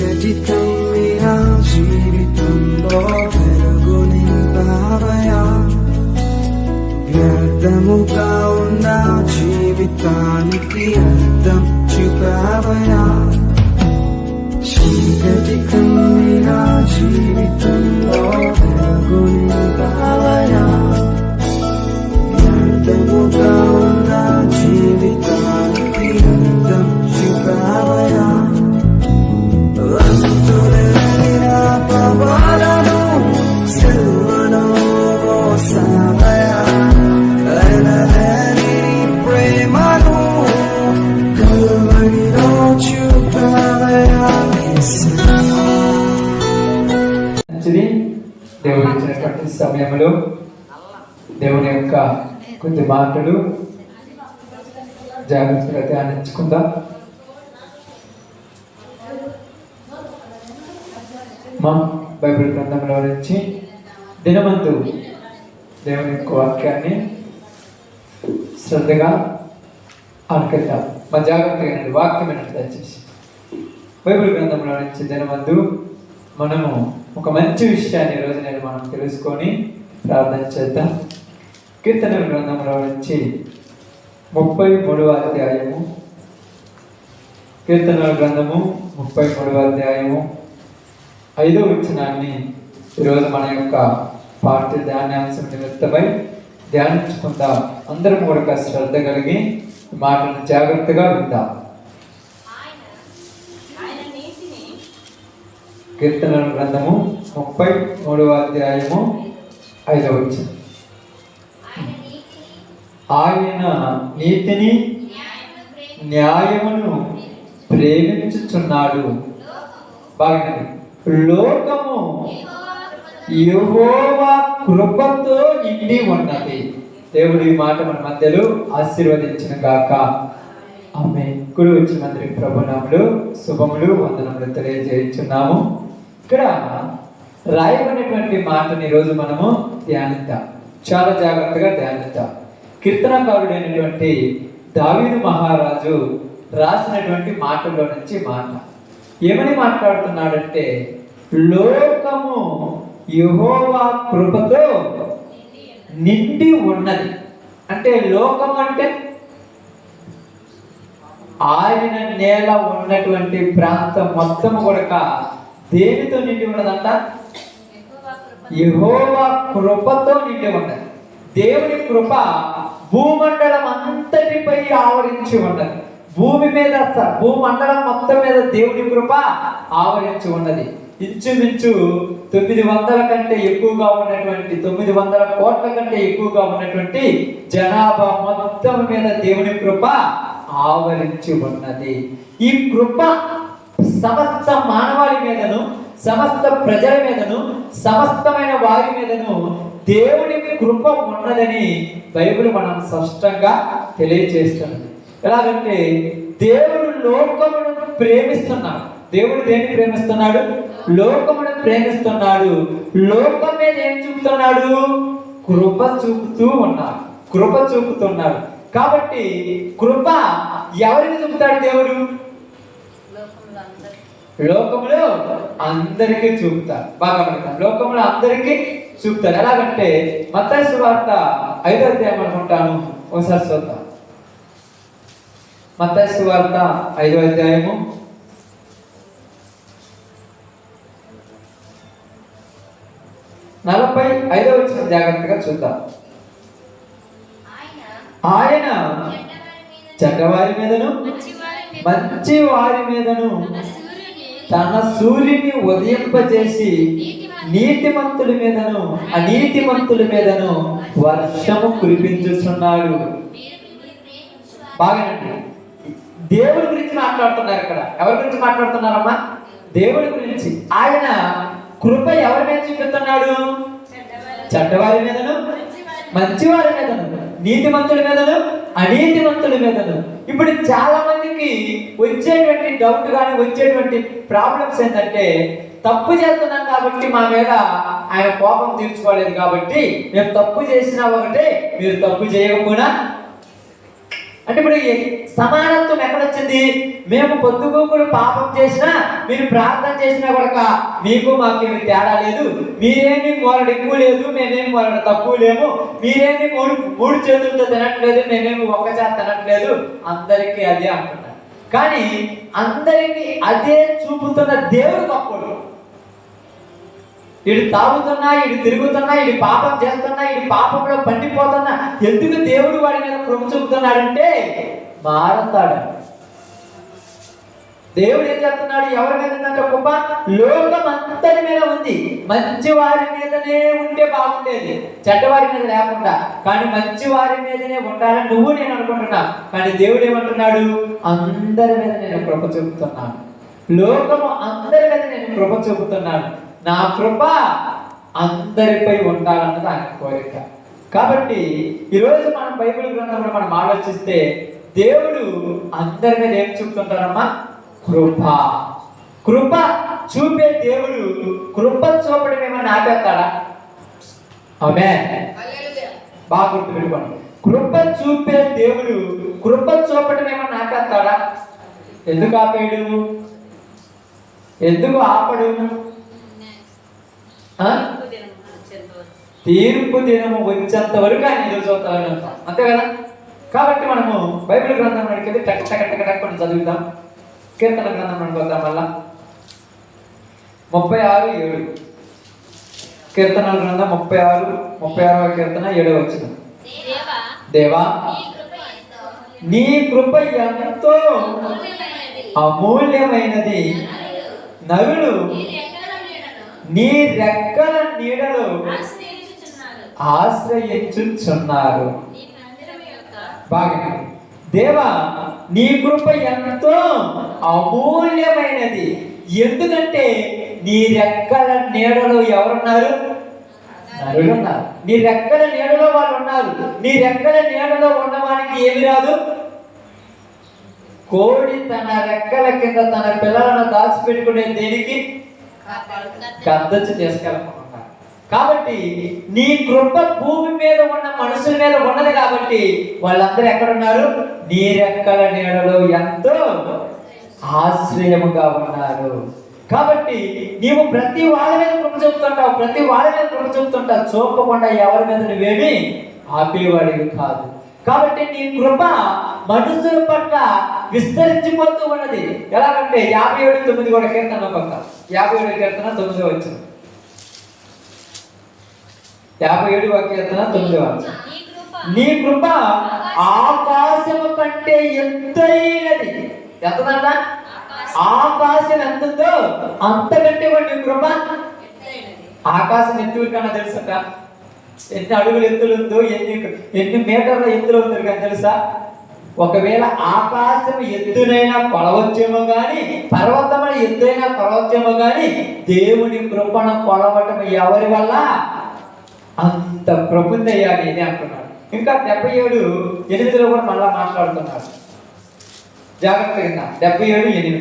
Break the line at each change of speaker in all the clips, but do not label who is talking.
చీకటి కమ్మిన జీవితంలో వెలుగు నింపావయా, వ్యర్థముగా ఉన్న జీవితానికి అర్థం చూపావయా. చీకటి కమ్మిన జీవితంలో వెలుగు నింపావయా, వ్యర్థముగా ఉన్న జీవితానికి అర్థం చూపావయా. అంతులేని నా పాపాలను సిలువలో మోసావయా, ఎనలేని ప్రేమను కల్వరిలో చూపావయా.
మంచిది. దేవుడు ఇచ్చినటువంటి సమయంలో దేవుని యొక్క కొద్ది మాటలు జాగ్రత్తగా ధ్యానించుకుందాం. మా బైబిల్ గ్రంథంలో నుంచి దినమందు దేవుని యొక్క వాక్యాన్ని శ్రద్ధగా ఆలకిద్దాం. మా జాగ్రత్తగా వాక్యం ఏంటంటే దయచేసి బైబిల్ గ్రంథంలో నుంచి దినమందు మనము ఒక మంచి విషయాన్ని ఈరోజు మనం తెలుసుకొని ప్రార్థన చేద్దాం. కీర్తనల గ్రంథంలో నుంచి 33వ అధ్యాయము, కీర్తనల గ్రంథము 33వ అధ్యాయము 5వ వచనాన్ని ఈరోజు మన యొక్క పాఠ్య ధ్యానాంశం నిమిత్తమై ధ్యానించుకుందాం. అందరం కూడా శ్రద్ధ కలిగి మాటలను జాగ్రత్తగా విందాం. కీర్తనల గ్రంథము 33వ అధ్యాయము 5వ వచనం. ఆయన నీతిని న్యాయమును ప్రేమించుచున్నాడు. బాగా లోకము యెహోవా కృపతో నిండి ఉన్నది. దేవుడి మాట మన మధ్యలో ఆశీర్వదించిన గాక. ఆమేన్. కుడి వచ్చిన మందిరి ప్రభునాములు శుభములు వందనములు తెలియజేస్తున్నాము. ఇక్కడ రాయబడినటువంటి మాటని ఈరోజు మనము ధ్యానిద్దాం. చాలా జాగ్రత్తగా ధ్యానిద్దాం. కీర్తనకారుడైనటువంటి దావీదు మహారాజు రాసినటువంటి మాటల్లో నుంచి మాట ఏమని మాట్లాడుతున్నాడంటే, లోకము యెహోవా కృపతో నిండి ఉన్నది. అంటే లోకం అంటే ఆయన నేల ఉన్నటువంటి ప్రాంతం మొత్తం కూడా దేనితో నిండి ఉన్నదంట? యెహోవా కృపతో నిండి ఉన్నది. దేవుని కృప భూమండలం అంతటిపై ఆవరించి ఉన్నది. భూమి మీద భూమండలం మొత్తం మీద దేవుని కృప ఆవరించి ఉన్నది. ఇంచుమించు 900 కంటే ఎక్కువగా ఉన్నటువంటి 900 కోట్ల కంటే ఎక్కువగా ఉన్నటువంటి జనాభా మొత్తం మీద దేవుని కృప ఆవరించి ఉన్నది. ఈ కృప సమస్త మానవాళి మీదను, సమస్త ప్రజల మీదను, సమస్తమైన వారి మీదను దేవుని కృప ఉన్నదని బైబిల్ మనం స్పష్టంగా తెలియజేస్తున్నది. ఎలాగంటే దేవుడు లోకమును ప్రేమిస్తున్నాడు. దేవుడు దేన్ని ప్రేమిస్తున్నాడు? లోకమును ప్రేమిస్తున్నాడు. లోకం మీద ఏం చూపుతున్నాడు? కృప చూపుతూ ఉన్నాడు. కృప చూపుతున్నాడు. కాబట్టి కృప ఎవరికి చూపుతాడు దేవుడు? లోకములో అందరికీ చూపుతాడు. బాగా పడతాడు. లోకంలో అందరికీ చూపుతాడు. ఎలాగంటే మత్తయి సువార్త 5వ అధ్యాయం అనుకుంటాను, ఒకసారి చూద్దాం. మత్తయి సువార్త 5వ అధ్యాయము 45వ వచనం జాగ్రత్తగా చూద్దాం. ఆయన చెడ్డవారి మీదను మంచి వారి మీదను తన సూర్యుని ఉదయింపజేసి నీతిమంతుల మీదను అనీతిమంతుల మీదను వర్షము కురిపించుచున్నాడు. బాగానండి. దేవుడి గురించి మాట్లాడుతున్నారు ఇక్కడ. ఎవరి గురించి మాట్లాడుతున్నారమ్మా? దేవుడి గురించి. ఆయన కృప ఎవరి మీద చూపిస్తున్నాడు? చెడ్డవారి మీదను మంచివారి మీదను, నీతిమంతుల మీదను అనీతిమంతుల మీదను. ఇప్పుడు చాలా మందికి వచ్చేటువంటి డౌట్ కానీ వచ్చేటువంటి ప్రాబ్లమ్స్ ఏంటంటే, తప్పు చేస్తున్నాం కాబట్టి మా మీద ఆయన కోపం తీర్చుకోలేదు కాబట్టి మేము తప్పు చేసినా ఒకటే, మీరు తప్పు చేయకపోయినా అంటే ఇప్పుడు ఈ సమానత్వం ఎక్కడొచ్చింది? మేము పొద్దుగూకులు పాపం చేసినా, మీరు ప్రార్థన చేసినా కూడా మీకు మాకేమి తేడా లేదు. మీరేమి వాళ్ళడు ఎక్కువ లేదు, మేమేమి వాళ్ళడు తక్కువ లేము. మీరేమి మూడు చేతులతో తినట్లేదు, మేమేమి ఒక్క చేత తినట్లేదు. అందరికీ అదే అంటున్నారు. కానీ అందరికీ అదే చూపుతున్న దేవుడు గొప్పడు. వీడు తాగుతున్నా, వీడు తిరుగుతున్నా, వీడు పాపం చేస్తున్నా, వీడు పాపంలో పండిపోతున్నా, ఎందుకు దేవుడు వాడి మీద కృప చూపుతున్నాడంటే మారతాడు. దేవుడు ఏం చెప్తున్నాడు? ఎవరి మీద ఉందంటే కృప లోకం అంతటి మీద ఉంది. మంచి వారి మీదనే ఉంటే బాగుండేది, చెడ్డవారి మీద లేకుండా. కానీ మంచి వారి మీదనే ఉండాలని నువ్వు నేను అనుకుంటున్నా. కానీ దేవుడు ఏమంటున్నాడు? అందరి మీద నేను కృప చూపుతున్నాను. లోకము అందరి మీద నేను కృప చూపుతున్నాను. నా కృప అందరిపై ఉండాలన్నది ఆయన కోరిక. కాబట్టి ఈరోజు మనం బైబిల్ గ్రంథంలో మనం ఆలోచిస్తే దేవుడు అందరి మీద ఏం చూపుతుంటారమ్మా? కృప. కృప చూపే దేవుడు కృప చూపడం ఏమన్నా ఆపేస్తాడా? ఆమేన్. బాగా గుర్తుపెట్టుకోండి. కృప చూపే దేవుడు కృప చూపడం ఏమన్నా ఆపేస్తాడా? ఎందుకు ఆపేడు? ఎందుకు ఆపడు? తీర్పు దినము వచ్చేంత వరకు ఆయన ఎదురు చూస్తామని అంటాం, అంతే కదా? కాబట్టి మనము బైబిల్ గ్రంథం అడిగితే టక్ టక్ టక్ టక్ కొన్ని చదువుతాం. కీర్తన గ్రంథం అనుకోద్దాం. మళ్ళా 36:7 కీర్తనల గ్రంథం 36వ కీర్తన 7వ వచనం. దేవా నీ కృప ఎంతో అమూల్యమైనది, నరులు నీ రెక్కల నీడలో ఆశ్రయించుచున్నారు. బాగా దేవా నీ కృప ఎంతో అమూల్యమైనది. ఎందుకంటే నీ రెక్కల నీడలో ఎవరున్నారు? నరులు ఉన్నారు. నీ రెక్కల నీడలో వాళ్ళు ఉన్నారు. నీ రెక్కల నీడలో ఉన్నవానికి ఏమి రాదు? కోడి తన రెక్కల కింద తన పిల్లలను దాచిపెట్టుకునే దేనికి? గద్దచ్చు తీసుకెళ్ళకుండా. కాబట్టి నీ కృప భూమి మీద ఉన్న మనుషుల మీద ఉన్నది. కాబట్టి వాళ్ళందరూ ఎక్కడున్నారు? నీ రెక్కల నీడలో ఎంతో ఆశ్రయముగా ఉన్నారు. కాబట్టి నీవు ప్రతి వాళ్ళ మీద కృప చూపుతుంటావు, ప్రతి వాళ్ళ మీద కృప చూపుతుంటావు. చూపకుండా ఎవరి మీద నువ్వేమి ఆపేవాడివి కాదు. కాబట్టి నీ కృప మనుషుల పట్ల విస్తరించిపోతూ ఉన్నది. ఎలాగంటే 57:9 కూడా కీర్తన పక్క 57 కీర్తన 9వ వచనం. 57వ కీర్తన 9వ వచనం. నీ కృప ఆకాశము కంటే ఎత్తైనది. ఎంతదంట? ఆకాశం ఎంతుందో అంతకంటే నీ కృప. ఆకాశం ఎత్తు కన్నా తెలుసట? ఎన్ని అడుగులు ఎత్తులు ఉందో, ఎన్ని మీటర్ల ఎత్తులో ఉందో కానీ తెలుసా? ఒకవేళ ఆకాశం ఎత్తునైనా కొలవచ్చేమో కానీ, పర్వతమైన ఎత్తైనా కొలవచ్చేమో కానీ, దేవుని కృపను కొలవటం ఎవరి వల్ల? అంత కృపందయ్యాలి ఇది అంటున్నాడు. ఇంకా 77:8 కూడా మళ్ళా మాట్లాడుతున్నాడు. జాగ్రత్తగా 77:8.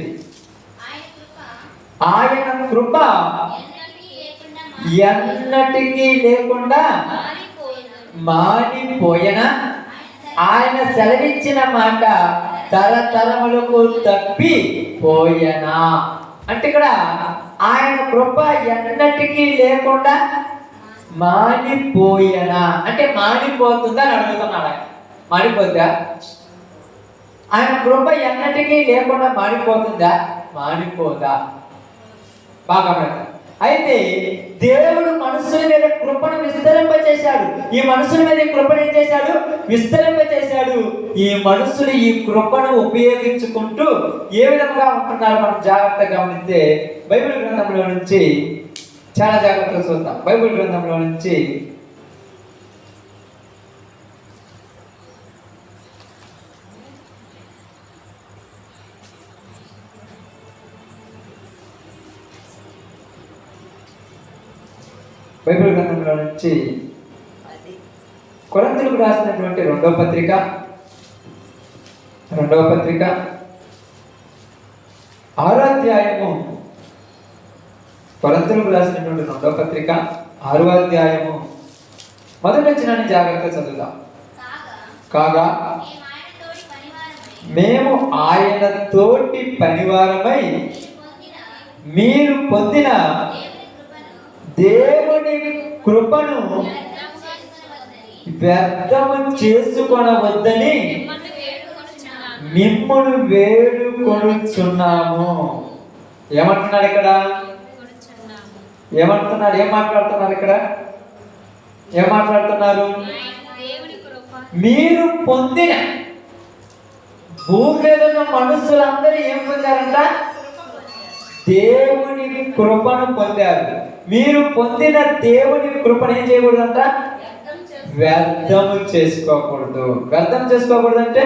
ఆయన కృప ఎన్నటికీ లేకుండా మానిపోయిన, ఆయన సెలవిచ్చిన మాట తరతరములకు తప్పిపోయనా. అంటే ఇక్కడ ఆయన కృప ఎన్నటికీ లేకుండా మానిపోయనా అంటే మానిపోతుందా అని అడుగుతున్నాడు. ఆయన మానిపోద్దా? ఆయన కృప ఎన్నటికీ లేకుండా మానిపోతుందా? మానిపోదా? బాగా అయితే దేవుడు మనుషుల మీద కృపను విస్తరింపచేశాడు. ఈ మనుషుల మీద ఈ కృపను ఏం చేశాడు? విస్తరింపచేశాడు. ఈ మనుషులు ఈ కృపను ఉపయోగించుకుంటూ ఏ విధంగా ఉంటున్నారు మనం జాగ్రత్తగా గమనిస్తే బైబిల్ గ్రంథంలో నుంచి చాలా జాగ్రత్తగా చూద్దాం. బైబిల్ గ్రంథంలో నుంచి బైబిల్ గ్రంథంలో నుంచి కొరింథీయులకు రాసినటువంటి రెండవ పత్రిక 6వ అధ్యాయము. కొరింథీయులకు రాసినటువంటి రెండవ పత్రిక 6వ అధ్యాయము మొదటి వచనాన్ని జాగ్రత్తగా చదువుదాం. కాగా మేము ఆయన తోటి పనివారమై మీరు పొందిన దేవుని కృపను వ్యర్థము చేసుకొనవద్దని మిమ్మును వేడుకొనుచున్నాము. ఏమంటున్నాడు ఇక్కడ? ఏమంటున్నాడు? ఏం మాట్లాడుతున్నారు ఇక్కడ? ఏం మాట్లాడుతున్నారు? మీరు పొందిన, భూమి మీద ఉన్న మనుషులందరూ ఏం పొందారంట? దేవుని కృపను పొందారు. మీరు పొందిన దేవుని కృపను ఏం చేయకూడదంట? వ్యర్థము చేసుకోకూడదు. వ్యర్థం చేసుకోకూడదు అంటే,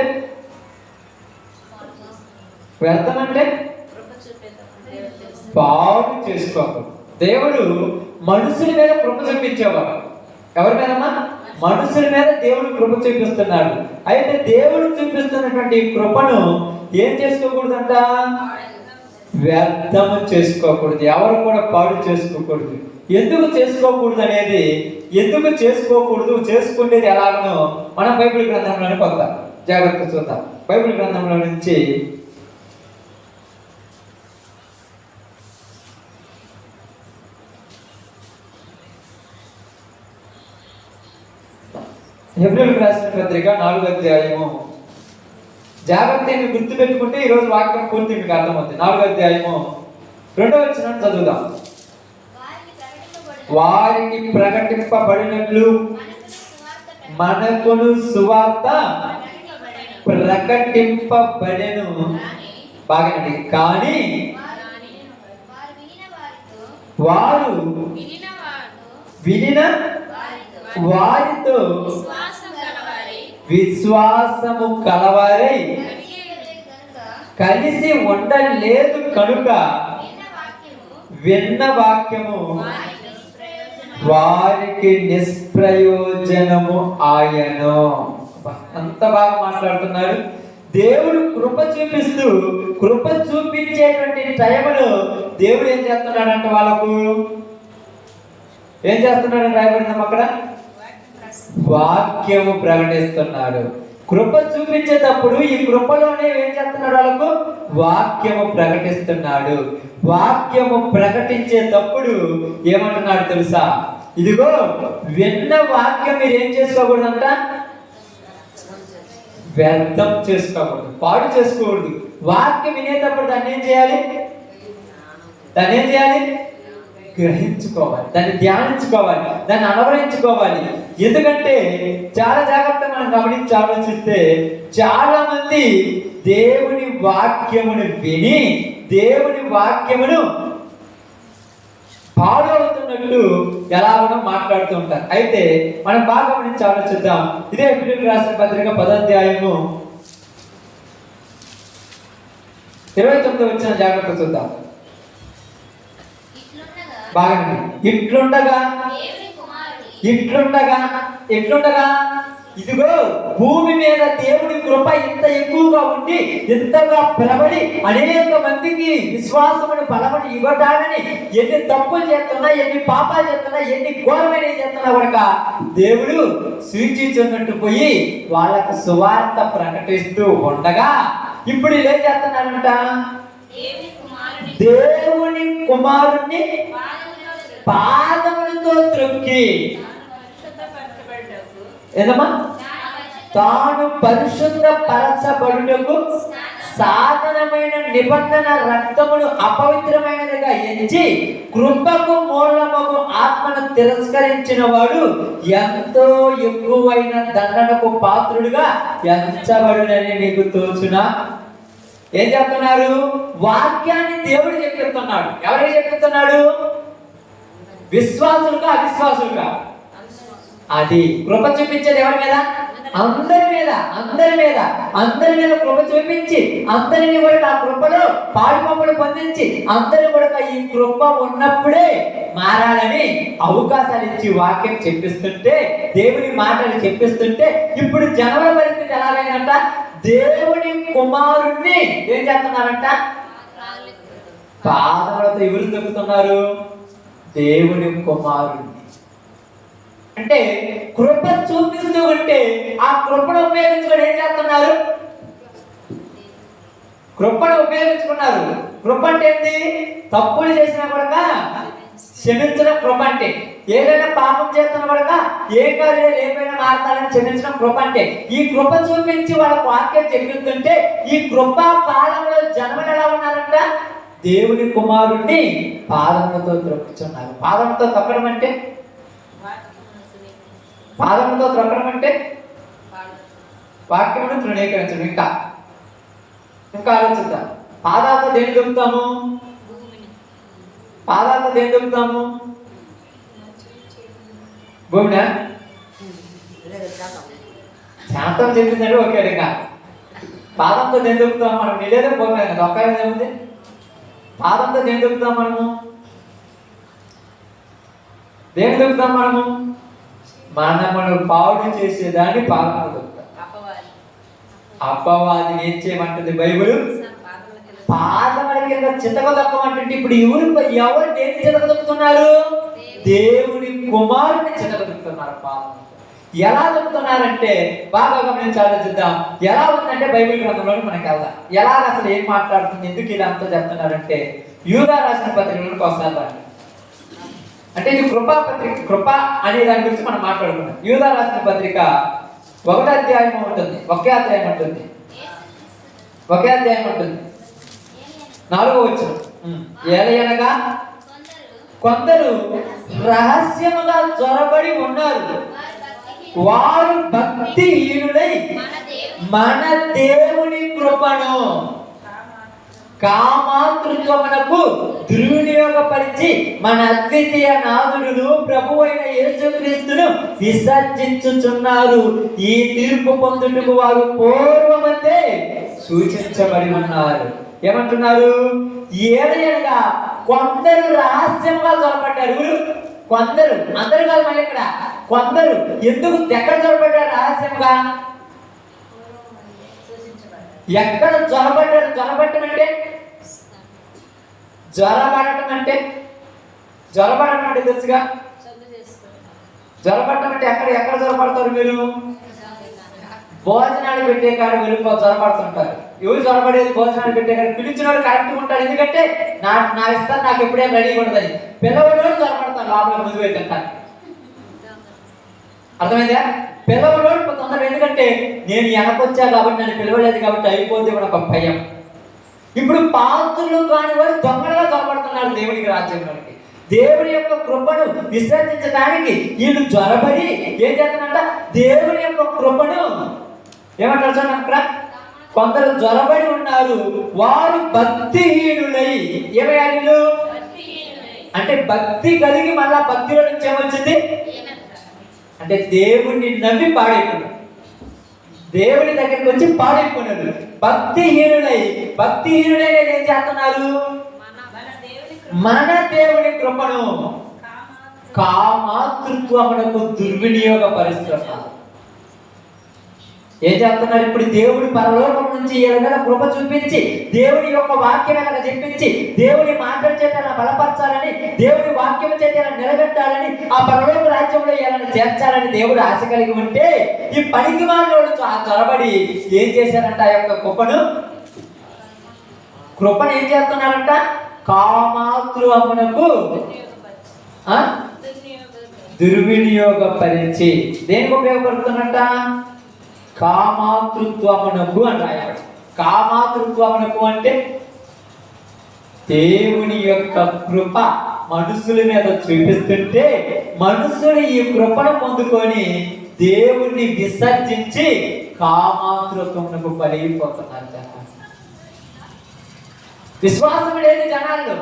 వ్యర్థం అంటే పాడు చేసుకోకూడదు. దేవుడు మనుషుల మీద కృప చూపించేవాడు. ఎవరి మీదమ్మా? మనుషుల మీద దేవుడు కృప చూపిస్తున్నాడు. అయితే దేవుడు చూపిస్తున్నటువంటి కృపను ఏం చేసుకోకూడదంట? వ్యర్థము చేసుకోకూడదు. ఎవరు కూడా పాడు చేసుకోకూడదు. ఎందుకు చేసుకోకూడదు అనేది, ఎందుకు చేసుకోకూడదు, చేసుకునేది ఎలాగనో మనం బైబిల్ గ్రంథంలోనే పొందాం. జాగ్రత్త చూద్దాం. బైబిల్ గ్రంథంలో నుంచి హెబ్రీయులకు రాసిన పత్రిక 4వ అధ్యాయము. జాగ్రత్తగా గుర్తు పెట్టుకుంటే ఈరోజు వాక్యం పూర్తి మీకు అర్థమవుతుంది. 4వ అధ్యాయము 2వ వచనం చదువుదాం. వారికి ప్రకటింపబడినట్లు మనకును సువార్త ప్రకటింపబడెను. బాగానండి. కానీ వారు వినిన వారితో విశ్వాసము కలవారై కలిసి ఉండలేదు కనుక విన్న వాక్యము వారికి నిష్ప్రయోజనము ఆయను. అంత బాగా మాట్లాడుతున్నారు. దేవుడు కృప చూపిస్తూ, కృప చూపించేటువంటి టైంలో దేవుడు ఏం చేస్తున్నాడంటే వాళ్ళకు ఏం చేస్తున్నాడని రాయబడింది అక్కడ? వాక్యము ప్రకటిస్తున్నాడు. కృప చూపించేటప్పుడు ఈ కృపలోనే ఏం చేస్తున్నాడు? వాళ్ళకు వాక్యము ప్రకటిస్తున్నాడు. వాక్యము ప్రకటించేటప్పుడు ఏమంటున్నాడు తెలుసా? ఇదిగో విన్న వాక్యం మీరు ఏం చేసుకోకూడదంట? వ్యర్థం చేసుకోకూడదు, పాడు చేసుకోకూడదు. వాక్యం వినేటప్పుడు దాన్ని ఏం చేయాలి? గ్రహించుకోవాలి, దాన్ని ధ్యానించుకోవాలి, దాన్ని అనుభవించుకోవాలి. ఎందుకంటే చాలా జాగ్రత్తగా మనం గమనించి ఆలోచిస్తే చాలా మంది దేవుని వాక్యమును విని దేవుని వాక్యమును పాడు అవుతున్నట్టు ఎలాగో మాట్లాడుతూ ఉంటారు. అయితే మనం బాగా గమనించి ఆలోచిద్దాం. ఇదే హెబ్రీయులకు రాసిన పత్రిక 10వ అధ్యాయము 29వ వచనం జాగ్రత్త చూద్దాం. బాగా ఇట్లుండగా ఇదిగో భూమి మీద దేవుడి కృప ఇంత ఎక్కువగా ఉండి ఇంతగా పిలబడి అనేక మందికి విశ్వాసమును బలమని ఇవ్వడాలని ఎన్ని తప్పులు చేస్తున్నా, ఎన్ని పాపాలు చేస్తున్నా, ఎన్ని ఘోరమైన చేస్తున్నా కూడా దేవుడు సూచించున్నట్టు పోయి వాళ్ళకు సువార్త ప్రకటిస్తూ ఉండగా ఇప్పుడు ఏం చేస్తున్నారంట? దేవుని కుమారుణ్ణి పాదములతో త్రొక్కి ఏదమ్మా తాను పరిశుద్ధ పరచబడుటకు సాధనమైన నిబంధన రక్తమును అపవిత్రమైనదిగా ఎంచి కృపకు మూలముకు ఆత్మను తిరస్కరించిన వాడు ఎంతో ఎక్కువైన దండనకు పాత్రుడుగా ఎంచబడునని నీకు తోచునా? ఏం చెప్తున్నారు? వాక్యాన్ని దేవుడు చెప్పిస్తున్నాడు. ఎవరికి చెప్పిస్తున్నాడు? విశ్వాసులుగా అవిశ్వాసులుగా? అది కృప చూపించేది ఎవరి మీద? అందరి మీద కృప చూపించి అందరినీ కూడా ఆ కృపలో పాడుపంపులు పొందించి అందరూ కూడా ఈ కృప ఉన్నప్పుడే మారాలని అవకాశాలు ఇచ్చి వాక్యం చెప్పిస్తుంటే, దేవుని మాటలు చెప్పిస్తుంటే ఇప్పుడు జనవరి పరిస్థితి ఎలాగైందంట? దేవుని కుమారుణ్ణి ఏం చేస్తున్నారంట? పాదములతో ఎవరు దొక్కుతున్నారు? దేవుని కుమారుణ్ణి. అంటే కృప చూపిస్తూ ఉంటే ఆ కృపను ఉపయోగించుకొని ఏం చేస్తున్నారు? కృపను ఉపయోగించుకున్నారు. కృప అంటే ఏంటి? తప్పులు చేసినా కూడా క్షమించడం కృప అంటే. ఏదైనా పాపం చేస్తున్నా కూడా ఏ కాదు ఏమైనా మారతాడని క్షమించడం కృప అంటే. ఈ కృప చూపించి వాళ్ళ వాక్యం చెప్తుంటే ఈ కృప కాలంలో జన్మలు ఎలా ఉన్నారంట? దేవుని కుమారుణ్ణి పాదములతో త్రొక్కుచున్నారు. పాదములతో తొక్కడం అంటే వాక్యమును తృణీకరించడం. ఇంకా ఆలోచిద్దాం. పాదాలతో దేని దొరుకుతాము? పాదాలతో దేని దొరుకుతాము? భూమినా? శాంతం చెప్పిందంటే ఓకే. ఇంకా పాదంతో దేని దొరుకుతాము మనం? నిలేదే భూమి దొక్కలేదు ఏముంది? పాదంతో దేని దొరుకుతాం మనము? దేని దొరుకుతాం మనము? మనమును పాడు చేసేదాన్ని పాదంతో దొరుకుతాం. అపవాదిని ఏం చేయమంటుంది బైబిల్? పాదముల కింద చితక దొక్కమంటుంటే ఇప్పుడు ఎవరు దేని చితక దొక్కుతున్నారు? దేవుని కుమారుని చితక దొక్కుతున్నారు. పాదం ఎలా దొక్కుతున్నారంటే బాగా గమనించి ఆలోచిద్దాం. ఎలా ఉందంటే బైబిల్ గ్రంథంలోకి మనకి వెళ్దాం. ఎలా అసలు ఏం మాట్లాడుతుంది, ఎందుకు ఇలా అంతా చెప్తున్నారంటే యూదా రాసిన పత్రికలోకి వస్తారు. అంటే ఇది కృపా పత్రిక. కృప అనే దాని గురించి మనం మాట్లాడుకున్నాం. యూదా రాసిన పత్రిక 1వ అధ్యాయం ఉంటుంది. ఒకే అధ్యాయం ఉంటుంది. 4వ వచనం. ఏలయనగా కొందరు రహస్యముగా చొరబడి ఉన్నారు. వారు భక్తిహీనులై మన దేవుని కృపను కామాతృత్వమునకు దుర్వినియోగపరిచి మన అద్వితీయ నాథుడును ప్రభువైన యేసుక్రీస్తును విసర్జించుచున్నారు. ఈ తీర్పు పొందుటకు వారు పూర్వమందే సూచించబడి ఉన్నారు. ఏమంటున్నారు? ఏడేళ్ళగా కొందరు రహస్యంగా చొరబడ్డారు. కొందరు, అందరు కాదు. మళ్ళీ ఇక్కడ కొందరు ఎందుకు ఎక్కడ చొరబడ్డారు? రహస్యంగా ఎక్కడ జ్వరపడ్డారు? జ్వరపడటం అంటే తెలుసుగా. జ్వరపడటం అంటే ఎక్కడ జ్వరపడతారు మీరు? భోజనాలు పెట్టే కాడ వెళ్ళిపో జ్వరపడుతుంటారు. ఎవరు జ్వరపడేది? భోజనాలు పెట్టే కాడ పిలిచిన వాడు కరెక్ట్గా ఉంటాడు. ఎందుకంటే నా ఇస్తాను, నాకు ఎప్పుడేం రెడీగా ఉండదని. పిల్లవాడు జ్వరపడతాను లోపల ముందు పెట్టంటారు. అర్థమైందా? పిల్లవాడు తొందరగా. ఎందుకంటే నేను వెనకొచ్చా కాబట్టి, నన్ను పిలవలేదు కాబట్టి అయిపోతే కూడా ఒక భయం. ఇప్పుడు పాత్రలు కాని వారు దొంగలుగా జ్వరపడుతున్నారు దేవునికి, రాజ్యంలోనికి. దేవుని యొక్క కృపను విసర్జించడానికి వీళ్ళు జ్వరపడి ఏం చేస్తారంట? దేవుని యొక్క కృపను ఏమంటారు చూడండి అక్కడ. కొందరు జ్వరపడి ఉన్నారు. వారు భక్తిహీనులై. ఏమయ్యారు? అంటే భక్తి కలిగి మళ్ళా భక్తిలో నుంచి ఏమొచ్చింది అంటే దేవుణ్ణి నమ్మి పాడైపోయాడు. దేవుని దగ్గరికి వచ్చి పాడైపోయినాడు. భక్తిహీనులై ఏం చేస్తున్నారు? మన దేవుని కృపను కామాతృత్వమునకు దుర్వినియోగపరుస్తున్నారు. ఏం చేస్తున్నారు? ఇప్పుడు దేవుడి పరలోకం నుంచి ఏదైనా కృప చూపించి, దేవుని యొక్క వాక్యం ఎలా చెప్పించి, దేవుని మాటల చేత ఎలా బలపరచాలని, దేవుని వాక్యం చేత ఎలా నిలబెట్టాలని, ఆ పరలోక రాజ్యంలో ఎలా చేర్చాలని దేవుడు ఆశ కలిగి ఉంటే, ఈ పనికి వాళ్ళు చొరబడి ఏం చేశారంట? ఆ యొక్క కృపను ఏం చేస్తున్నారంట? కామాతృత్వమునకు దుర్వినియోగపరిచి. దేనికి ఉపయోగపడుతున్నట్ట? కామాతృత్వమునకు అని రాయాలి. కామాతృత్వమునకు అంటే దేవుని యొక్క కృప మనుషుల మీద చూపిస్తుంటే మనుషులు ఈ కృపను పొందుకొని దేవుణ్ణి విసర్జించి కామాతృత్వమునకు బలైపోతున్నారు. విశ్వాసం లేని జనాల్లో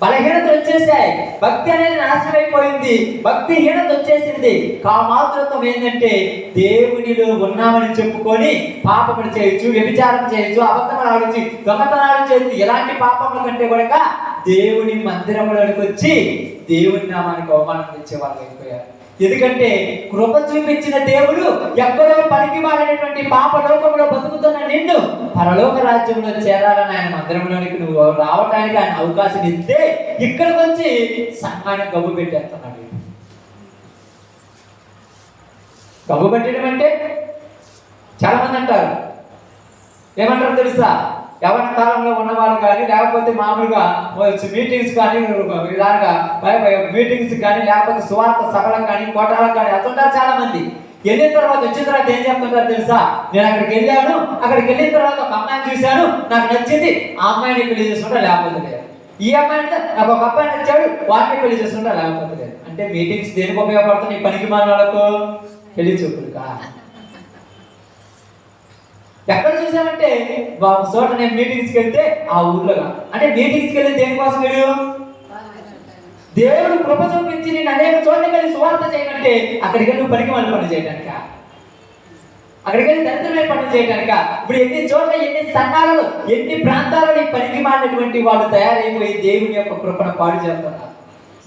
బలహీనత వచ్చేసాయి. భక్తి అనేది నాశనం అయిపోయింది. భక్తిహీనత వచ్చేసింది. కామాతృత్వం ఏంటంటే దేవునిలో ఉన్నామని చెప్పుకొని పాపములు చేయొచ్చు, వ్యభిచారం చేయొచ్చు, అబద్ధములు ఆడొచ్చు, దొంగతనాలు చేయొచ్చు. ఇలాంటి పాపముల కంటే కూడా దేవుని మందిరంలోనికి వచ్చి దేవుని నామానికి అవమానం తెచ్చే వాళ్ళు అయిపోయారు. ఎందుకంటే కృప చూపించిన దేవుడు ఎక్కడో పనికి మారినటువంటి పాప లోకంలో బతుకుతున్న నిన్ను పరలోక రాజ్యంలో చేరాలని ఆయన మందిరంలోనికి నువ్వు రావడానికి ఆయన అవకాశం ఇస్తే ఇక్కడికి వచ్చి సంఘాన్ని గబ్బు పెట్టేస్తున్నాడు. గబ్బు పెట్టడం అంటే చాలా మంది అంటారు. ఏమంటారు తెలుసా? యవన కాలంలో ఉన్నవాళ్ళు కానీ, లేకపోతే మామూలుగా మీటింగ్స్ కానీ, ఇలాగా మీటింగ్స్ కానీ, లేకపోతే సువార్త సభలకు కానీ, కోటాలకు కానీ వెళ్తుంటారు చాలా మంది. వెళ్ళిన తర్వాత వచ్చిన తర్వాత ఏం చెప్తుంటారు తెలుసా? నేను అక్కడికి వెళ్ళాను, అక్కడికి వెళ్ళిన తర్వాత ఒక అమ్మాయిని చూశాను, నాకు నచ్చింది, ఆ అమ్మాయిని పెళ్లి చేసుకుంటా, లేకపోతే లేదు. ఈ అమ్మాయి నాకు ఒక అబ్బాయి నచ్చాడు, వాటిని పెళ్లి చేసుకుంటా, లేకపోతే లేదు. అంటే మీటింగ్స్ దేనికి ఉపయోగపడుతుంది? ఈ పనికి మానవాళ్ళకు పెళ్లి చూపులుగా. ఎక్కడ చూసామంటే ఒక చోట నేను మీటింగ్స్కి వెళ్తే ఆ ఊర్లోగా, అంటే మీటింగ్స్కి వెళ్ళి దేనికోసం వీడు దేవుడు కృప చూపించి నేను అనేక చోట్ల వెళ్ళి సువార్త చేయమంటే అక్కడికి వెళ్ళి పనికి మాలిన పనులు చేయడానిక, అక్కడికి వెళ్ళి దరిద్రమైన పనులు చేయడానిక. ఇప్పుడు ఎన్ని చోట్ల, ఎన్ని సంఘాలలో, ఎన్ని ప్రాంతాలలో ఈ పనికి మాలినటువంటి వాళ్ళు తయారైపోయి దేవుని యొక్క కృపను పాడు చేస్తున్నారు.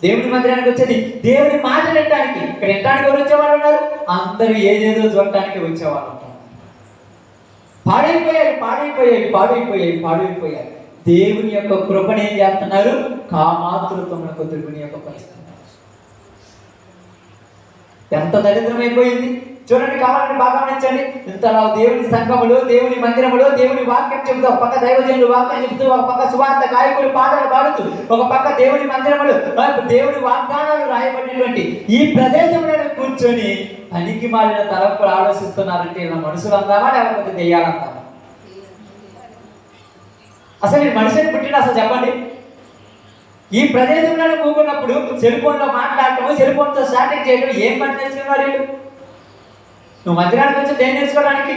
దేవుని మందిరానికి వచ్చేది దేవుని మాట వినడానికి. ఇక్కడ వినడానికి ఎవరు వచ్చేవాళ్ళు ఉన్నారు? అందరూ ఏదేదో చూడటానికి వచ్చేవాళ్ళు ఉంటారు. పాడైపోయారు. దేవుని యొక్క కృపను ఏం చేస్తున్నారు? కామాతృత్వములకు దేవుని యొక్క పరిస్థితి ఎంత దరిద్రమైపోయింది చూడండి. కావాలంటే బాగా గమనించండి. ఇంతలా దేవుని సంఘములు, దేవుని మందిరములు, దేవుని వాక్యం చెబుతూ, ఒక పక్క దైవజనులు వాక్యం చెబుతూ, ఒక పక్క సువార్త గాయకులు పాటలు పాడుతూ, ఒక పక్క దేవుని మందిరములు, దేవుని వాగ్దానాలు రాయబడినటువంటి ఈ ప్రదేశంలో కూర్చొని పనికి మాలిన తలంపులు ఆలోచిస్తున్నారంటే ఇలా మనుషులు అందామా లేకపోతే దెయ్యాలందామా? అసలు ఈ మనిషిని పుట్టిన అసలు చెప్పండి. ఈ ప్రదేశంలో కూకున్నప్పుడు సెల్ ఫోన్లో మాట్లాడటము, సెల్ ఫోన్తో స్టార్టింగ్ చేయడం ఏం పని నేర్చుకున్నారు వీళ్ళు? నువ్వు మందిరానికి వచ్చి దేన్ని నేర్చుకోవడానికి?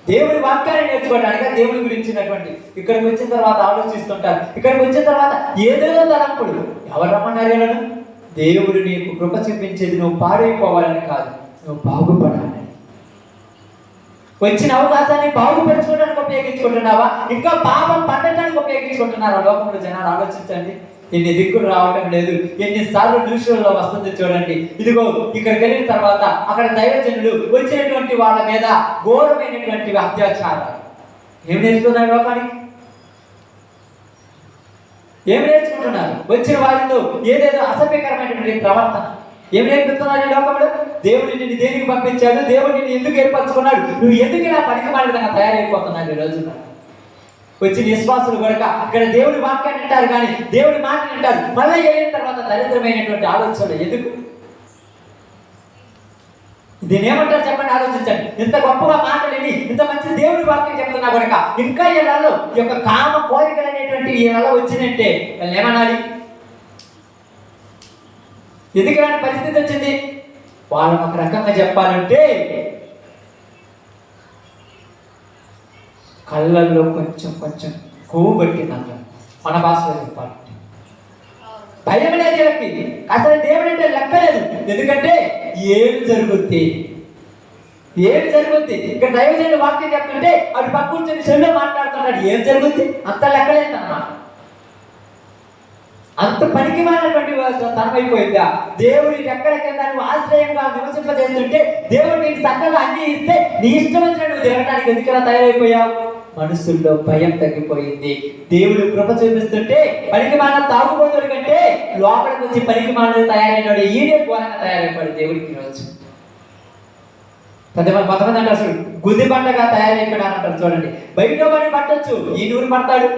దేవుడి వాక్యాన్ని నేర్చుకోవడానికి, దేవుడి గురించినటువంటి. ఇక్కడికి వచ్చిన తర్వాత ఆలోచిస్తుంటారు. ఇక్కడికి వచ్చిన తర్వాత ఏదేదో తలంపుడు. ఎవరు రమ్మన్నారు వీళ్ళను? దేవుడు నీకు కృప చూపించేది నువ్వు పాడైపోవాలని కాదు, నువ్వు బాగుపడాలని. వచ్చిన అవకాశాన్ని బాగుపరచుకోవడానికి ఉపయోగించుకుంటున్నావా, ఇంకా పాపం పండటానికి ఉపయోగించుకుంటున్నారా? లోకంలో జనాలు ఆలోచించండి. ఎన్ని దిక్కులు రావటం లేదు, ఎన్నిసార్లు న్యూస్లలో వస్తుంది చూడండి. ఇదిగో ఇక్కడికి వెళ్ళిన తర్వాత అక్కడ దైవజనులు వచ్చినటువంటి వాళ్ళ మీద ఘోరమైనటువంటి అత్యాచారాలు. ఏం నేర్చుకున్నారు లోకానికి? ఏం నేర్చుకుంటున్నారు? వచ్చిన వారితో ఏదేదో అసభ్యకరమైనటువంటి ప్రవర్తన. ఏం నేర్పిస్తున్నారు ఈ లోకంలో? దేవుడు నిన్ను దేనికి పంపించాడు, దేవుడు నిన్ను ఎందుకు ఏర్పరచుకున్నాడు, నువ్వు ఎందుకు ఇలా పనికి మాలిన విధంగా తయారైపోతున్నాడు ఈ రోజున. వచ్చిన విశ్వాసులు కనుక ఇక్కడ దేవుడి వాక్యాన్ని వింటారు, కానీ దేవుడి మాట వింటారు, మళ్ళీ వెళ్ళిన తర్వాత దరిద్రమైనటువంటి ఆలోచనలు ఎందుకు? దీని ఏమంటారు చెప్పండి, ఆలోచించండి. ఇంత గొప్పగా మాటలేని, ఇంత మంచి దేవుడి వాక్యం చెప్తున్నా కనుక ఇంకా ఇళ్లలో ఈ యొక్క కామ కోరికలు అనేటువంటి ఇళ్లలో వచ్చిందంటే వాళ్ళు ఏమనాలి? ఎందుకు ఇలాంటి పరిస్థితి వచ్చింది? వాళ్ళని ఒక రకంగా చెప్పాలంటే కళ్ళల్లో కొంచెం కొవ్వు పట్టిందంట. మన భాషలో చెప్పాలంటే భయం లేదు వీళ్ళకి. అసలు దేవుడు అంటే లెక్కలేదు. ఎందుకంటే ఏమి జరుగుద్ది? ఇక్కడ దైవజనుడు వాక్యం చెప్తుంటే అటు పక్క కూర్చొని చెల్లో మాట్లాడుతున్నాడు. ఏం జరుగుద్ది? అంత లెక్కలేదు అన్నమాట. అంత పనికి మాలినటువంటి తనమైపోయిందా? దేవుడి ఎక్కడెక్కడ నువ్వు ఆశ్రయంగా నివసింపజేస్తుంటే దేవుడు నీకు చక్కగా అన్ని ఇస్తే నీ ఇష్టం వచ్చిన నువ్వు తిరగడానికి ఎందుకలా తయారైపోయావు? మనసుల్లో భయం తగ్గిపోయింది. దేవుడు కృప చూపిస్తుంటే పనికి మాలిన తాగుబోతుడి కంటే లోపలికి వచ్చి పనికి మాలిన తయారైనాడు. ఈడే ఘోరంగా తయారైపోయాడు దేవుడికి రోజు. కొంతమంది అంటారు అసలు గుది పంటగా తయారైపోయాడు అంటారు చూడండి. బయట పని పట్టొచ్చు, ఈ నూరు పడతాడు.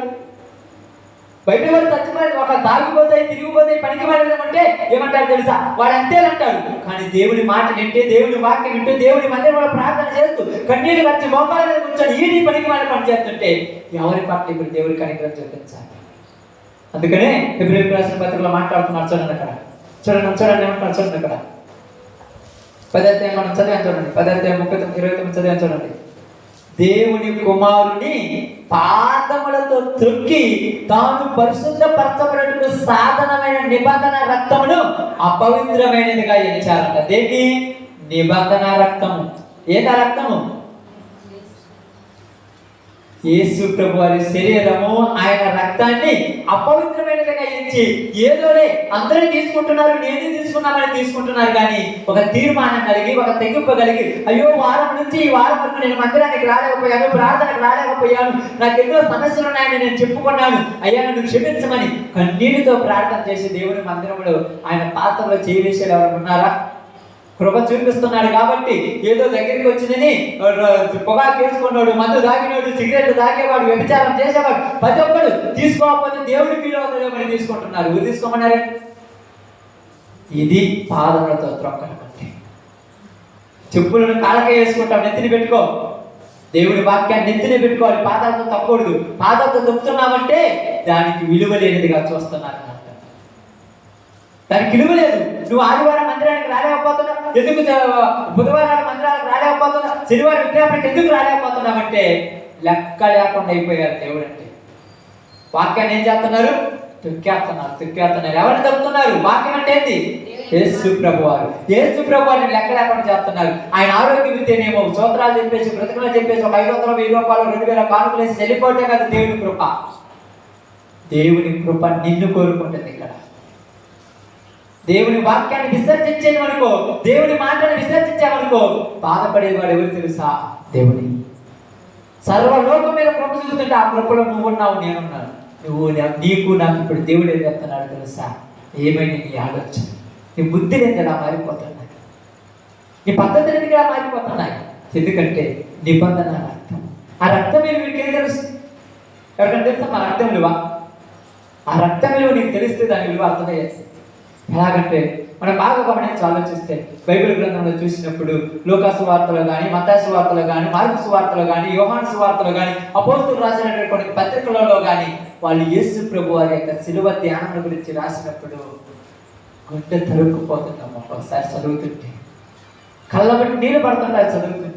బయట వాడు చచ్చిపోయి ఒక తాగిపోతాయి, తిరిగిపోతాయి, పనికి మాట్లాడమంటే ఏమంటారు తెలుసా? వాడు అంతేనంటాడు. కానీ దేవుడి మాట వింటే, దేవుడి వాక్యం వింటూ, దేవుడి మందిరంలో ప్రార్థన చేస్తూ, కన్నీళ్ళు వచ్చి మోకాల మీద కూర్చొని ఈడి పనికి మాల పని చేస్తుంటే ఎవరి పట్ల ఇప్పుడు దేవుడి కనికరం చూపించాలి. అందుకనే ఫిబ్రవరి రాసిన పత్రికలో మాట్లాడుతున్నారు చూడండి. అక్కడ చూడండి ఏమంటారు చూడండి. అక్కడ 10వ అధ్యాయం మనం చదివాం చూడండి. 10వ అధ్యాయం 29 చదివాం చూడండి. దేవుని కుమారుని పాదములతో త్రొక్కి తాను పరిశుద్ధపరచబడుటకు సాధనమైన నిబంధన రక్తమును అపవిత్రమైనదిగా ఎంచారంట. దేన్ని? నిబంధన రక్తము. ఏదా రక్తము? యేసు ప్రభు వారి శరీరము, ఆయన రక్తాన్ని అపవిత్రమైనదిగా ఎంచి ఏదోనే అందరూ తీసుకుంటున్నారు, నేను తీసుకున్నామని తీసుకుంటున్నారు. కానీ ఒక తీర్మానం కలిగి, ఒక తెగింపు కలిగి, అయ్యో వారం నుంచి ఈ వారం వరకు నేను మందిరానికి రాలేకపోయాను, ప్రార్థనకు రాలేకపోయాను, నాకు ఎన్నో సమస్యలు ఉన్నాయని నేను చెప్పుకున్నాను, అయ్యా నన్ను క్షమించమని కన్నీటితో ప్రార్థన చేసి దేవుని మందిరంలో ఆయన పాత్రలో చేయి వేసేది ఎవరు ఉన్నారా? కృప చూపిస్తున్నాడు కాబట్టి ఏదో దగ్గరికి వచ్చిందని పొగాకు వేసుకున్నాడు, మందు తాగినాడు, సిగరెట్ తాగేవాడు, వ్యభిచారం చేసేవాడు ప్రతి ఒక్కడు తీసుకోకపోతే దేవుడు ఫీల్ అవుతాడేమని తీసుకుంటున్నారు. ఊరు తీసుకోమన్నారే. ఇది పాదములతో త్రొక్కడం అంటే. చెప్పులను కాళ్ళకే వేసుకుంటాం, నెత్తిని పెట్టుకో. దేవుడి వాక్యాన్ని నెత్తిని పెట్టుకోవాలి, పాదాలతో తప్పకూడదు. పాదాలతో తప్పుతున్నామంటే దానికి విలువ లేనిదిగా చూస్తున్నారు. దానికి విలువ లేదు. నువ్వు ఆదివారం మందిరానికి రాలేకపోతున్నావు, ఎందుకు బుధవారం మందిరానికి రాలేకపోతున్నావు, శనివారం విజ్ఞాపనకి ఎందుకు రాలేకపోతున్నావంటే లెక్క లేకుండా అయిపోయారు దేవుడు అంటే. వాక్యాన్ని ఏం చేస్తున్నారు? తొక్కేస్తున్నారు. ఎవరిని తప్పుతున్నారు? వాక్యం అంటే ఏంటి? యేసు ప్రభువారు. యేసు ప్రభువారిని లెక్క లేకుండా చేస్తున్నారు. ఆయన ఆరోగ్యం ఇస్తేనేమో స్తోత్రాలు చెప్పేసి, బ్రతుకులు చెప్పేసి ఒక 500, 1000 రూపాయలు, 2000 కానుకలు వేసి వెళ్ళిపోతే కదా దేవుని కృప. దేవుని కృప నిన్ను కోరుకుంటుంది. ఇక్కడ దేవుని వాక్యాన్ని విసర్జించేవనుకో, దేవుని మాటను విసర్జించామనుకో, బాధపడేవాడు ఎవరు తెలుసా? దేవుని. సర్వలోకం మీద కృప చూస్తుంటే ఆ కృపలో నువ్వున్నావు, నేనున్నాను. నీకు నాకు ఇప్పుడు దేవుడు ఏం చెప్తున్నాడు తెలుసా? ఏమైంది నీ ఆలోచన, నీ బుద్ధి లేదా మారిపోతున్నాయి, నీ పద్ధతులు ఎందుకు మారిపోతున్నాయి? ఎందుకంటే నిబంధన రక్తం. ఆ రక్తం విలువ మీకు ఏం తెలుస్తుంది? ఎవరికైనా తెలుసా మా రక్తం విలువ? ఆ రక్తం విలువ నీకు తెలిస్తే దాని విలువ అర్థమయ్యేది. ఎలాగంటే మనం బాగా గమనించి ఆలోచిస్తే బైబిల్ గ్రంథంలో చూసినప్పుడు లూకా సువార్తలో కానీ, మత్తయి సువార్తలో కానీ, మార్కు సువార్తలో కానీ, యోహాను సువార్తలో కానీ, అపోస్తలులు రాసినటువంటి కొన్ని పత్రికలలో కానీ వాళ్ళు యేసు ప్రభు వారి యొక్క శిలువ ధ్యానం గురించి రాసినప్పుడు గుండె తరుక్కుపోతున్నాం. ఒక్కొక్కసారి చదువుతుంటే కళ్ళబట్టి నీళ్ళు పడుతుంటారు చదువుతుంటే.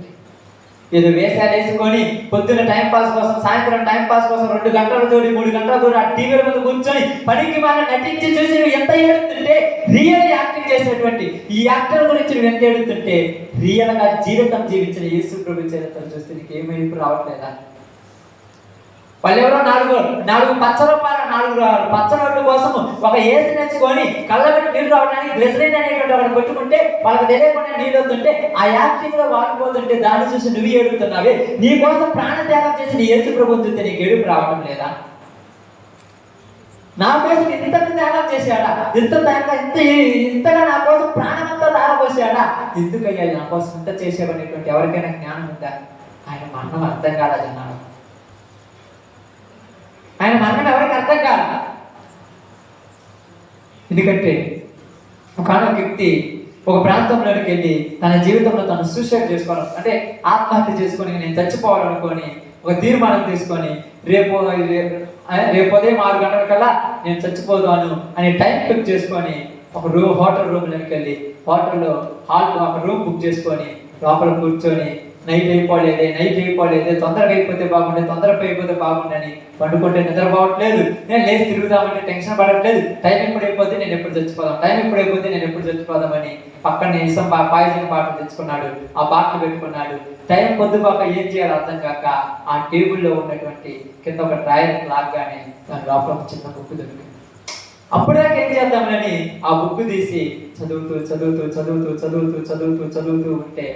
ఏదో వేషాలు వేసుకొని పొద్దున్న టైం పాస్ కోసం, సాయంత్రం టైం పాస్ కోసం 2 గంటల దూరి 3 గంటల దూరి ఆ టీవీల మీద కూర్చొని పనికి మనం నటించి చూసి నువ్వు ఎంత ఏడుతుంటే, రియల్ యాక్టింగ్ చేసేటువంటి ఈ యాక్టర్ గురించి నువ్వు ఎంత ఏడుతుంటే, రియల్ గా జీవితం జీవించిన యేసు ప్రభు చరిత్ర చూస్తే నీకు ఏ మెరుపు రావట్లేదా? వాళ్ళు ఎవరో 4 పచ్చ రూపాయల 4 పచ్చ నోట్ల కోసం ఒక ఏసీ నేర్చుకొని కళ్ళబెట్టి నీళ్ళు రావడానికి గ్లిసరిన్ అనేటువంటి ఒకటి పెట్టుకుంటే వాళ్ళకి తెలియకుండా నీళ్ళు వస్తుంటే ఆ యాక్టింగ్ లో వాడిపోతుంటే దాన్ని చూసి నువ్వు ఏడుతున్నావే. నీ కోసం ప్రాణత్యాగం చేసి నీ యేసు ప్రభువుని చూస్తే నీకు ఏడుపు రావడం లేదా? నా కోసం ఇంత త్యాగం చేశాడా, ఇంతగా నా కోసం ప్రాణమంతా దారపోసాడా, ఎందుకయ్యా నా కోసం ఇంత చేసేవనేటువంటి ఎవరికైనా జ్ఞానం ఉందా? ఆయన మరణం అర్థం కాదా జనాలు? ఆయన మరణం ఎవరికి అర్థం కాదు. ఎందుకంటే ఒక వ్యక్తి ఒక ప్రాంతంలోకి వెళ్ళి తన జీవితంలో తను సూసైడ్ చేసుకోవడం అంటే ఆత్మహత్య చేసుకొని నేను చచ్చిపోవాలనుకొని ఒక తీర్మానం తీసుకొని రేపు ఉదయం 6 గంటల కల్లా నేను చచ్చిపోదాను అని టైం ఫిక్స్ చేసుకొని ఒక హోటల్ రూమ్లోకి వెళ్ళి హోటల్లో ఒక రూమ్ బుక్ చేసుకొని లోపల కూర్చొని నైట్ అయిపోలేదే, తొందరగా అయిపోతే బాగుండని పండుకుంటే నిద్ర పోవట్లేదు, నేను లేచి తిరుగుదామంటే టెన్షన్ పడట్లేదు, టైం ఎప్పుడైపోతే నేను ఎప్పుడు చచ్చిపోదామని పక్కన ఇసం పాయిజన్ బాటిల్ తెచ్చుకున్నాడు. ఆ బాటిల్ పెట్టుకున్నాడు. టైం పొద్దుపాక ఏం చేయాలో అర్థం కాక ఆ టేబుల్లో ఉన్నటువంటి కింద ఒక డ్రాయర్ లాగ్గానే దాని లోపల ఒక చిన్న బుక్ దొరికింది. అప్పుడే ఏం చేద్దామని ఆ బుక్ తీసి చదువుతూ ఉంటే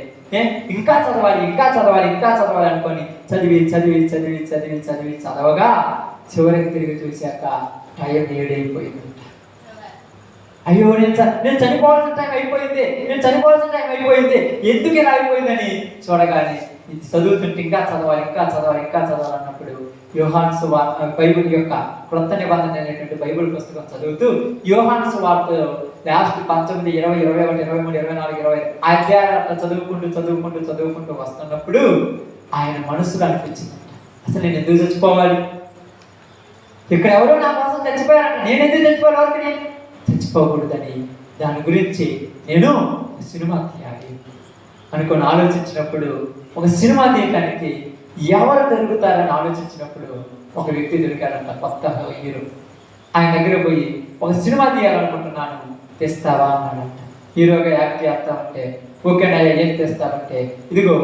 ఇంకా చదవాలి అనుకొని చదవగా చివరికి తిరిగి చూశాక టైం 7 అయిపోయింది. అయ్యో నేను చనిపోవాల్సిన టైం అయిపోయింది, ఎందుకు ఇలా అయిపోయిందని చూడగానే చదువుతుంటే ఇంకా చదవాలి అన్నప్పుడు యోహాను సువార్త బైబిల్ యొక్క క్రొత్త నిబంధన అనేటువంటి బైబిల్ పుస్తకం చదువుతూ యోహాను సువార్తలో లాస్ట్ 19, 20, 21, 23, 24, 25 అధ్యాయాలు అట్లా చదువుకుంటూ వస్తున్నప్పుడు ఆయన మనసులో అనిపించింది, అసలు నేను ఎందుకు చచ్చిపోవాలి? ఇక్కడ ఎవరో నా కోసం చచ్చిపోయారంట, నేను ఎందుకు చచ్చిపోవాలి? ఎవరికి నేను చచ్చిపోకూడదని దాని గురించి నేను సినిమా తీయాలి అనుకొని ఆలోచించినప్పుడు ఒక సినిమా తీయడానికి ఎవరు దొరుకుతారని ఆలోచించినప్పుడు ఒక వ్యక్తి దొరికారంట, కొత్త హీరో. ఆయన దగ్గర పోయి ఒక సినిమా తీయాలనుకుంటున్నాను, తెస్తావా అన్నాడంట. హీరోగా యాక్ట్ చేస్తామంటే ఓకేనా, ఏం తెస్తామంటే ఇదిగో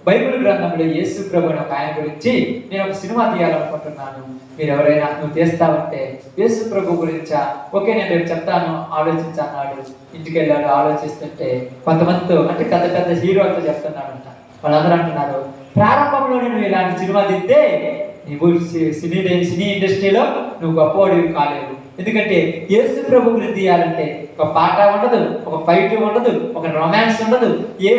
బైబిల్ గ్రంథంలో యేసు ప్రభు అని ఒక ఆయన గురించి నేను ఒక సినిమా తీయాలనుకుంటున్నాను, మీరు ఎవరైనా నువ్వు తీస్తావంటే యేసు ప్రభు గురించా, ఓకే నేను రేపు చెప్తాను ఆలోచించన్నాడు. ఇంటికి వెళ్ళాడు. ఆలోచిస్తుంటే కొంతమందితో అంటే పెద్ద హీరోలతో చెప్తున్నాడంట. వాళ్ళందరూ అంటున్నారు, ప్రారంభంలో నువ్వు ఇలాంటి సినిమా తీస్తే నువ్వు సినీ ఇండస్ట్రీలో నువ్వు గొప్పవాడివి కాలేవు, ఎందుకంటే యేసు ప్రభు గురించి తీయాలంటే ఒక పాట ఉండదు, ఒక ఫైట్ ఉండదు, ఒక రొమాన్స్ ఉండదు,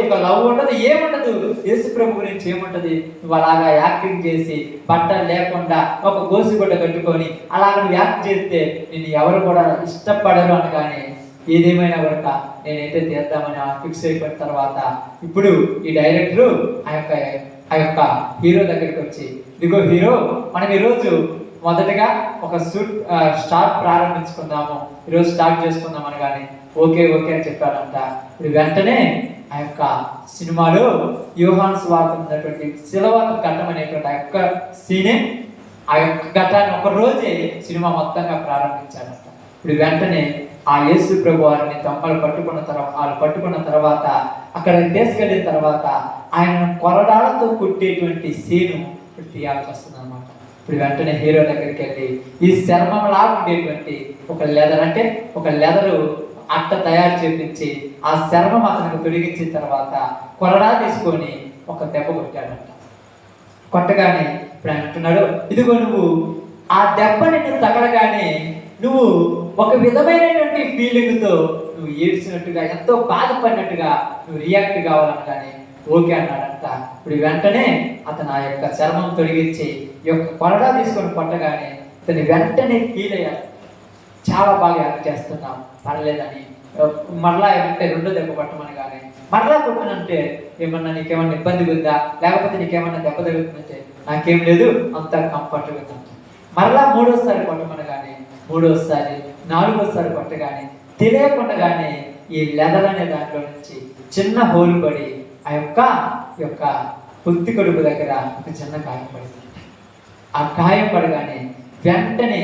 ఒక లవ్ ఉండదు, ఏముండదు. యేసు ప్రభు గురించి ఏముంటది? నువ్వు అలాగా యాక్టింగ్ చేసి బట్టలు లేకుండా ఒక గోసిగుడ్డ కట్టుకొని అలాగ నువ్వు యాక్ట్ చేస్తే నిన్ను ఎవరు కూడా ఇష్టపడరు అనగానే ఏదేమైనా కూడా నేనైతే తీద్దామని ఫిక్స్ అయిపోయిన తర్వాత ఇప్పుడు ఈ డైరెక్టరు ఆ యొక్క హీరో దగ్గరికి వచ్చి, ఇదిగో హీరో, మనం ఈరోజు మొదటగా ఒక స్టార్ట్ ప్రారంభించుకుందాము, ఈరోజు స్టార్ట్ చేసుకుందాం అనగానే ఓకే ఓకే అని చెప్పాడంట. ఇప్పుడు వెంటనే ఆ యొక్క సినిమాలో యోహాను సువార్త ఉన్నటువంటి శిలవ ఘట్టం అనేటువంటి ఆ యొక్క సీనే, ఆ యొక్క ఘట్టాన్ని ఒక రోజే సినిమా మొత్తంగా ప్రారంభించాడంట. ఇప్పుడు వెంటనే ఆ యేసు ప్రభు వారిని వాళ్ళు పట్టుకున్న తర్వాత అక్కడ తీసుకెళ్ళిన తర్వాత ఆయన కొరడాలతో కుట్టేటువంటి సీను ఇప్పుడు తీయాల్సి వస్తుంది అనమాట. ఇప్పుడు వెంటనే హీరో దగ్గరికి వెళ్ళి ఈ చర్మంలా ఉండేటువంటి ఒక లెదర్, అంటే ఒక లెదరు అట్ట తయారు చేపించి ఆ చర్మం అతనికి తొలగించిన తర్వాత కొరడా తీసుకొని ఒక దెబ్బ కొట్టాడంట. కొట్టగానే ఇప్పుడు అంటున్నాడు, ఇదిగో నువ్వు ఆ దెబ్బని నువ్వు తగలగానే నువ్వు ఒక విధమైనటువంటి ఫీలింగ్తో నువ్వు ఏడ్చినట్టుగా, ఎంతో బాధపడినట్టుగా నువ్వు రియాక్ట్ కావాలనగానే ఓకే అన్నాడంట. ఇప్పుడు వెంటనే అతను ఆ యొక్క చర్మం తొలగించి ఈ యొక్క కొరడా తీసుకొని కొట్టగానే అతను వెంటనే ఫీల్ అయ్యాడు, చాలా బాగా యాక్ట్ చేస్తున్నాం, పర్లేదని. మరలా ఏమంటే రెండో దెబ్బ కొట్టమనగానే మరలా కొట్టనంటే ఏమన్నా నీకేమన్నా ఇబ్బంది ఉందా, లేకపోతే నీకేమన్నా దెబ్బ తగ్గుతుందంటే నాకేం లేదు, అంత కంఫర్ట్గా ఉంది. మరలా మూడోసారి కొట్టమనగానే మూడోసారి, నాలుగోసారి కొట్టగానే తెలియకుండానే ఈ లెదర్ అనే దాంట్లో నుంచి చిన్న హోల్ పడి ఆ యొక్క పుత్తి కడుపు దగ్గర ఒక చిన్న గాయం పడింది. ఆ గాయం పడగానే వెంటనే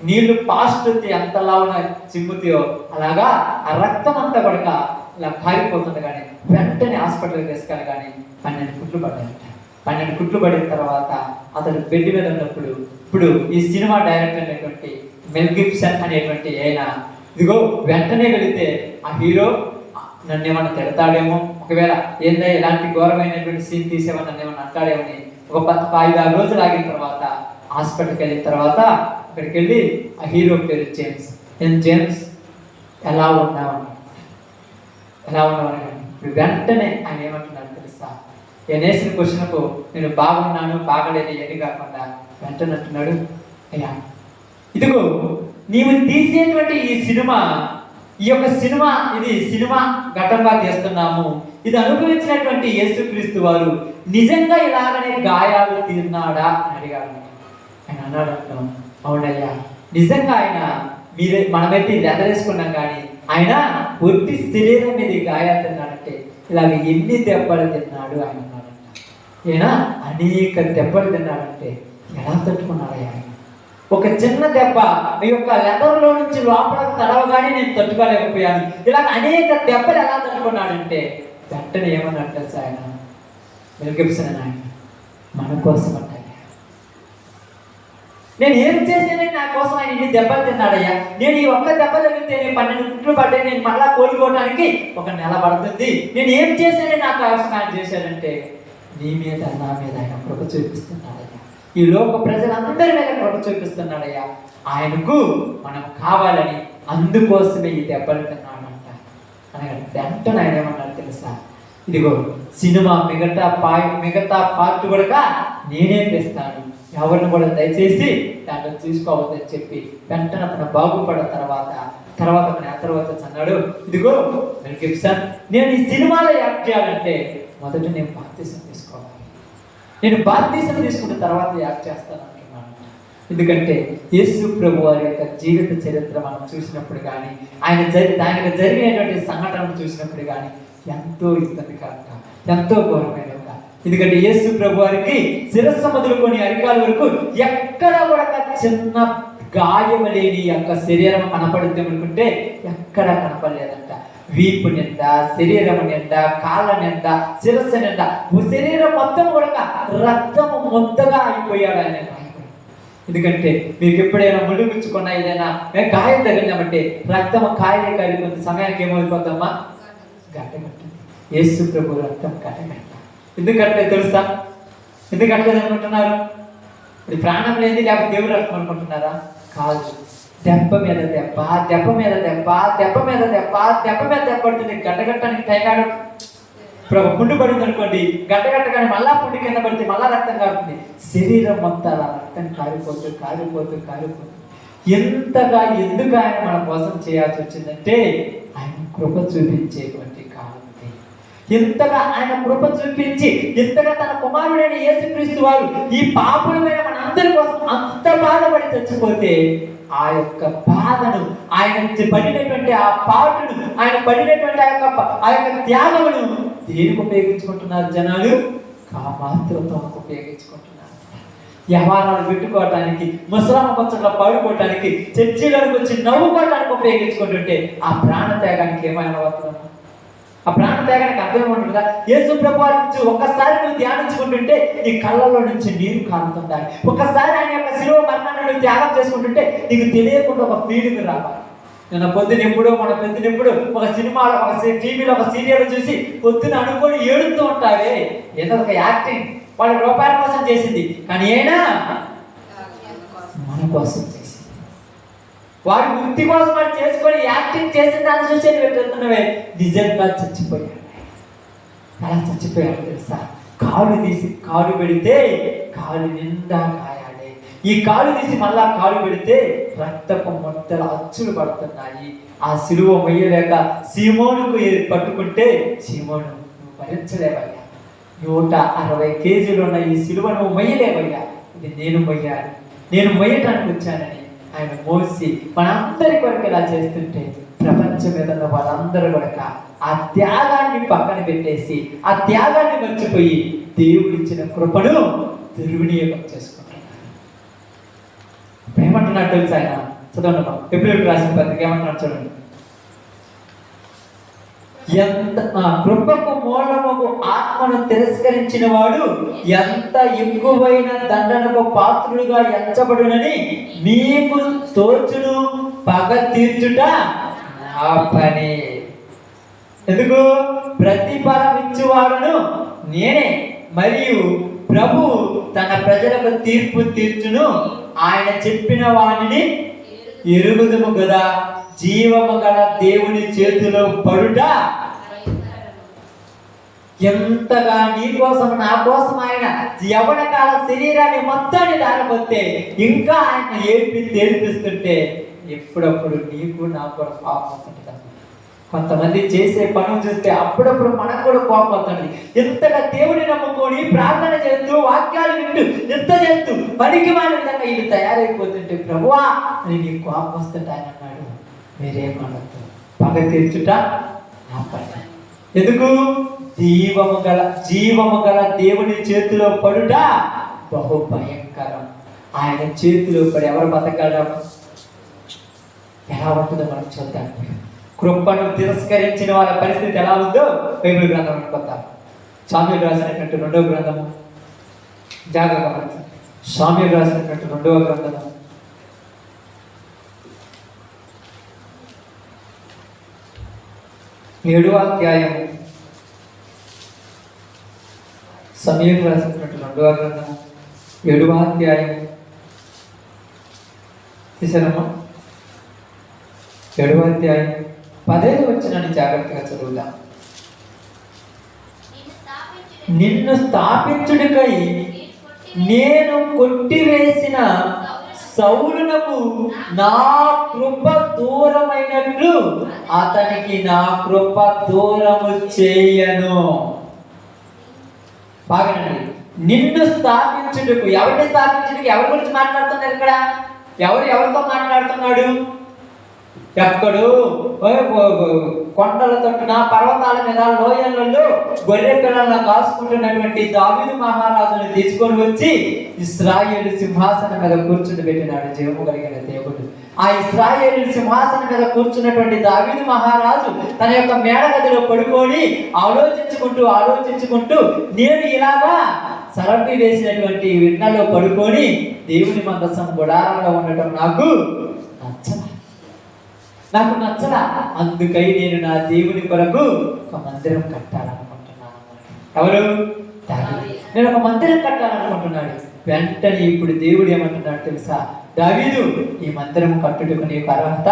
నీళ్లు పాస్ట్ ఎంతలా ఉన్న చిమ్ముతాయో అలాగా ఆ రక్తం అంతా పడక ఇలా కారిపోతుంది. కానీ వెంటనే హాస్పిటల్కి తీసుకెళ్ళగానే 12 కుట్లు పడ్డాయంట. 12 కుట్లు పడిన తర్వాత అతడు బెడ్ మీద ఉన్నప్పుడు ఇప్పుడు ఈ సినిమా డైరెక్టర్ అనేటువంటి మెల్ గిబ్సన్ అనేటువంటి ఆయన ఇదిగో వెంటనే వెళితే ఆ హీరో నన్ను ఏమన్నా తిడతాడేమో, ఒకవేళ ఏందా ఇలాంటి ఘోరమైనటువంటి సీన్ తీసేమని నన్ను ఏమన్నా అంటాడేమని ఒక 5-6 రోజులు ఆగిన తర్వాత హాస్పిటల్కి వెళ్ళిన తర్వాత అక్కడికి వెళ్ళి ఆ హీరో పేరు జేమ్స్, నేను జేమ్స్ ఎలా ఉన్నావని ఇప్పుడు వెంటనే ఆయన ఏమంటున్నాడు తెలుసా? నేను వేసిన క్వశ్చన్కు నేను బాగున్నాను బాగలేదు ఎన్ని కాకుండా వెంటనే అంటున్నాడు, అయ్యా ఇదిగో నీవు తీసేటువంటి ఈ యొక్క సినిమా ఇది సినిమా ఘటనగా తీస్తున్నాము, ఇది అనుభవించినటువంటి యేసుక్రీస్తు వారు నిజంగా ఇలాగనే గాయాలు తిన్నాడా అని అడిగాడు. ఆయన అన్నాడంట, అవునయ్యా నిజంగా ఆయన మనమైతే లెదరేసుకున్నాం కానీ ఆయన ఒట్టి శరీరం మీద గాయాలు తిన్నాడంటే ఇలాగ ఎన్ని దెబ్బలు తిన్నాడు ఆయన అన్నాడంట. ఈయన అనేక దెబ్బలు తిన్నాడంటే ఎలా తట్టుకున్నాడయ్యా ఆయన? ఒక చిన్న దెబ్బ ఈ యొక్క లెదర్లో నుంచి లోపలకు తడవగానే నేను తట్టుకోలేకపోయాను, ఇలాగ అనేక దెబ్బలు ఎలా తట్టుకున్నాడంటే వెంటనే ఏమన్నాడు తెలుసా ఆయన? మెల్ గిబ్సన్ ఆయన మన కోసం అంట, నేను ఏం చేసేనే నా కోసం ఆయన ఇన్ని దెబ్బలు తిన్నాడయ్యా, నేను ఈ ఒక్క దెబ్బ తగిలితే నేను 12 కుట్లు పడ్డాయి, నేను మళ్ళా కోలుకోవడానికి 1 నెల పడుతుంది, నేను ఏం చేసేనే నాకు అవసరం ఆయన చేశాడంటే నీ మీద నా మీద ఆయన కృప చూపిస్తున్నాడయ్యా, ఈ లోక ప్రజలందరి మీద కృప చూపిస్తున్నాడయ్యా, ఆయనకు మనం కావాలని అందుకోసమే ఈ దెబ్బలు తిన్నాడంట అనగా వెంటనే ఆయన ఏమన్నాడు తెలుసా? ఇదిగో సినిమా మిగతా పార్ట్ కూడా నేనే తెస్తాను, ఎవరిని కూడా దయచేసి దాంట్లో తీసుకోవద్దని చెప్పి వెంటనే అతను బాగుపడిన తర్వాత అన్నాడు, ఇదిగో మెల్ గిబ్సన్ నేను ఈ సినిమాలో యాక్ట్ చేయాలంటే మొదట నేను బాప్తిసం తీసుకోవాలి, నేను బాప్తిసం తీసుకున్న తర్వాత యాక్ట్ చేస్తాను అంటున్నాను. ఎందుకంటే యేసు ప్రభు వారి యొక్క జీవిత చరిత్ర మనం చూసినప్పుడు కానీ దానికి జరిగినటువంటి సంఘటనలు చూసినప్పుడు కానీ ఎంతో ఇబ్బందికరంగా, ఎంతో ఘోరమైన. ఎందుకంటే యేసు ప్రభు వారికి శిరస్సు మొదలుకొని అరికాల వరకు ఎక్కడ కూడా చిన్న గాయం లేని యొక్క శరీరం కనపడుద్ది అనుకుంటే ఎక్కడ కనపడలేదంట. వీపు నిండా, శరీరం నిండా, కాళ్ళ నిండా, శిరస్సు నిండా, శరీరం మొత్తం కూడా రక్తము మొత్తగా అయిపోయాడు ఆయన. ఎందుకంటే మీకు ఎప్పుడైనా ముడిపుచ్చుకున్నా ఏదైనా గాయం తగిలినామంటే రక్తం కాయలే కాయలు కొంత సమయానికి ఏమైపోతామా? గడ్డగట్టింది. యేసు ప్రభు రక్తం గడ్డగట్ట. ఎందుకంటే తెలుసా? ఎందుకంటే అనుకుంటున్నారు? ఇది ప్రాణం లేని లేకపోతే దేవుడు రక్తం అనుకుంటున్నారా? కాదు, దెబ్బ మీద దెబ్బ, దెబ్బ మీద దెబ్బ, దెబ్బ మీద దెబ్బ, దెబ్బ మీద దెబ్బ పడుతుంది. గడ్డగట్టడానికి టైం కాదు. ఇప్పుడు ఒక పుండు పడింది అనుకోండి, గడ్డగట్టగానే మళ్ళా పుండు కింద పడితే మళ్ళా రక్తం కారుతుంది. శరీరం మొత్తం అలా రక్తం కారిపోతూ కారిపోతూ కారిపోతూ ఎంతగా ఎందుకు ఆయన మన కోసం చేయాల్సి వచ్చిందంటే ఆయన కృప చూపించేటువంటి కాలం. ఎంతగా ఆయన కృప చూపించి ఎంతగా తన కుమారుడైన యేసుక్రీస్తు వారు ఈ పాపులమైన మనందరి కోసం అంత బాధపడి చచ్చిపోతే ఆ యొక్క బాధను, ఆయన పడినటువంటి ఆ పాటును, ఆయన పడినటువంటి ఆ యొక్క త్యాగమును దేనికి ఉపయోగించుకుంటున్నారు జనాలు? కామాత్రతో ఉపయోగించుకుంటున్నారు. వ్యవహారాలు పెట్టుకోవటానికి, ముసలామ పచ్చట్లో పాడుకోవటానికి, చర్చిలోకి వచ్చి నవ్వుకోవటానికి ఉపయోగించుకుంటుంటే ఆ ప్రాణ త్యాగానికి ఏమైనా వస్తున్నాము? ఆ ప్రాణ త్యాగానికి అర్థం ఉంటుందా? యేసు ప్రభువు ఒక్కసారి నువ్వు ధ్యానించుకుంటుంటే నీ కళ్ళల్లో నుంచి నీరు కారుతుండాలి. ఒక్కసారి ఆయన యొక్క శిలువ మరణాన్ని నువ్వు త్యాగం చేసుకుంటుంటే నీకు తెలియకుండా ఒక ఫీలింగ్ రావాలి. నిన్న పొద్దునెప్పుడు ఒక సినిమాలో, ఒక టీవీలో, ఒక సీరియల్ చూసి పొద్దున అనుకొని ఏడుతూ ఉంటావే, ఏదో ఒక యాక్టింగ్ వాళ్ళ రూపాయల కోసం చేసింది, కానీ అయినా మన కోసం చేసింది. వాడి వృత్తి కోసం వాడు చేసుకొని యాక్టింగ్ చేసిన దాన్ని చూసే వెళ్తున్నవే నిజంగా చచ్చిపోయాడు. అలా చచ్చిపోయాడు తెలుసా? కాలు తీసి కాలు పెడితే కాలు నిండా గాయాలే. ఈ కాలు తీసి మళ్ళా కాలు పెడితే రక్తపు మొత్తలు అచ్చులు పడుతున్నాయి. ఆ సిలువ మొయ్యలేక సీమోనుకు పట్టుకుంటే, సీమోను నువ్వు భరించలేవయ్యా, 160 కేజీలు ఉన్న ఈ సిలువ నువ్వు మొయ్యలేవయ్యా, ఇది నేను మొయ్యాలి, నేను మొయ్యటానికి వచ్చానని ఆయన మోసి మనందరి కొరకు ఇలా చేస్తుంటే ప్రపంచం మీద ఉన్న వాళ్ళందరూ కూడా ఆ త్యాగాన్ని పక్కన పెట్టేసి, ఆ త్యాగాన్ని మర్చిపోయి దేవుడిచ్చిన కృపను దుర్వినియోగం చేసుకుంటున్నారు. ఏమంటున్నాడు తెలుసు ఆయన? చదవండి, ఫిబ్రవరి రాసిన పత్రిక ఏమంటున్నాడు చూడండి. ఎంత కృపకు మూలముకు ఆత్మను తిరస్కరించిన వాడు ఎంత ఎక్కువైన దండనకు పాత్రుడుగా ఎంచబడునని మీకు తోచును. పగ తీర్చుట నా పని. ఎందుకు? ప్రతిఫలం ఇచ్చువాడును నేనే, మరియు ప్రభు తన ప్రజలకు తీర్పు తీర్చును. ఆయన చెప్పిన వాణిని ఎరుగుదుము కదా. జీవము గల దేవుని చేతిలో పడుట ఎంతగా నీ కోసం నా కోసం ఆయన యవ్వన కాల శరీరాన్ని మొత్తాన్ని దారబోతే ఇంకా ఆయన ఏడిపిస్తుంటే ఎప్పుడప్పుడు నీకు నాకు కూడా కోపం వస్తుంది. కొంతమంది చేసే పనులు చూస్తే అప్పుడప్పుడు మనకు కూడా కోపం వస్తుంది. ఎంతగా దేవుని నమ్ముకొని ప్రార్థన చేస్తూ వాక్యాలు వింటూ ఎంత చేస్తూ పనికి వాళ్ళ విధంగా ఇది తయారైపోతుంటే ప్రభువా అని నీకు కోపం వస్తుంటే ఆయన అన్నాడు, మీరేమనొద్దు, పగ తీర్చుట నా పని. ఎందుకు? జీవము గల దేవుని చేతిలో పడుట బహు భయంకరం. ఆయన చేతిలో పడి ఎవరు బతకడం ఎలా ఉంటుందో మనం చూద్దాం. కృపను తిరస్కరించిన వాళ్ళ పరిస్థితి ఎలా ఉందో బైబిల్ గ్రంథం అనుకుందాం. సామ్యులు రాసినటువంటి 2వ గ్రంథము, జాగ్రత్త గమనించండి. సామ్యులు రాసినటువంటి 2వ గ్రంథము 7వ అధ్యాయము. సమూయేలు రాసినటువంటి 2వ గ్రంథము 7వ అధ్యాయము తీసారమ్మా. 7వ అధ్యాయం 15వ వచనాన్ని జాగ్రత్తగా చదువుదాం. నిన్ను స్థాపించుడికై నేను కొట్టివేసిన సౌలునకు నా కృప దూరమైనట్లు అతనికి నా కృప దూరము చేయను. బాగానండి. నిన్ను స్థాపించుటకు, ఎవరిని స్థాపించుటకు? ఎవరి గురించి మాట్లాడుతున్నారు ఇక్కడ? ఎవరితో మాట్లాడుతున్నాడు? ఎక్కడు కొండల తట్టున, పర్వతాల మీద, లోయలలో గొర్రె పిల్లలను కాసుకుంటున్నటువంటి దావీదు మహారాజుని తీసుకొని వచ్చి ఇశ్రాయేలు సింహాసనం మీద కూర్చుని పెట్టినాడు జీవము కలిగిన దేవుడు. ఆ ఇశ్రాయేలు సింహాసనం మీద కూర్చున్నటువంటి దావీదు మహారాజు తన యొక్క మేడ గదిలో పడుకొని ఆలోచించుకుంటూ నేను ఇలాగా సరపి వేసినటువంటి విన్నలో పడుకొని దేవుని మందసం గుడారంలో ఉండటం నాకు నచ్చలా. అందుకై నేను నా దేవుని కొరకు ఒక మందిరం కట్టాలనుకుంటున్నాను. ఎవరు? దావీదు. నేను ఒక మందిరం కట్టాలనుకుంటున్నాడు. వెంటనే ఇప్పుడు దేవుడు ఏమంటున్నాడు తెలుసా? దావీదు ఈ మందిరము కట్టుటకు నీకు అర్హత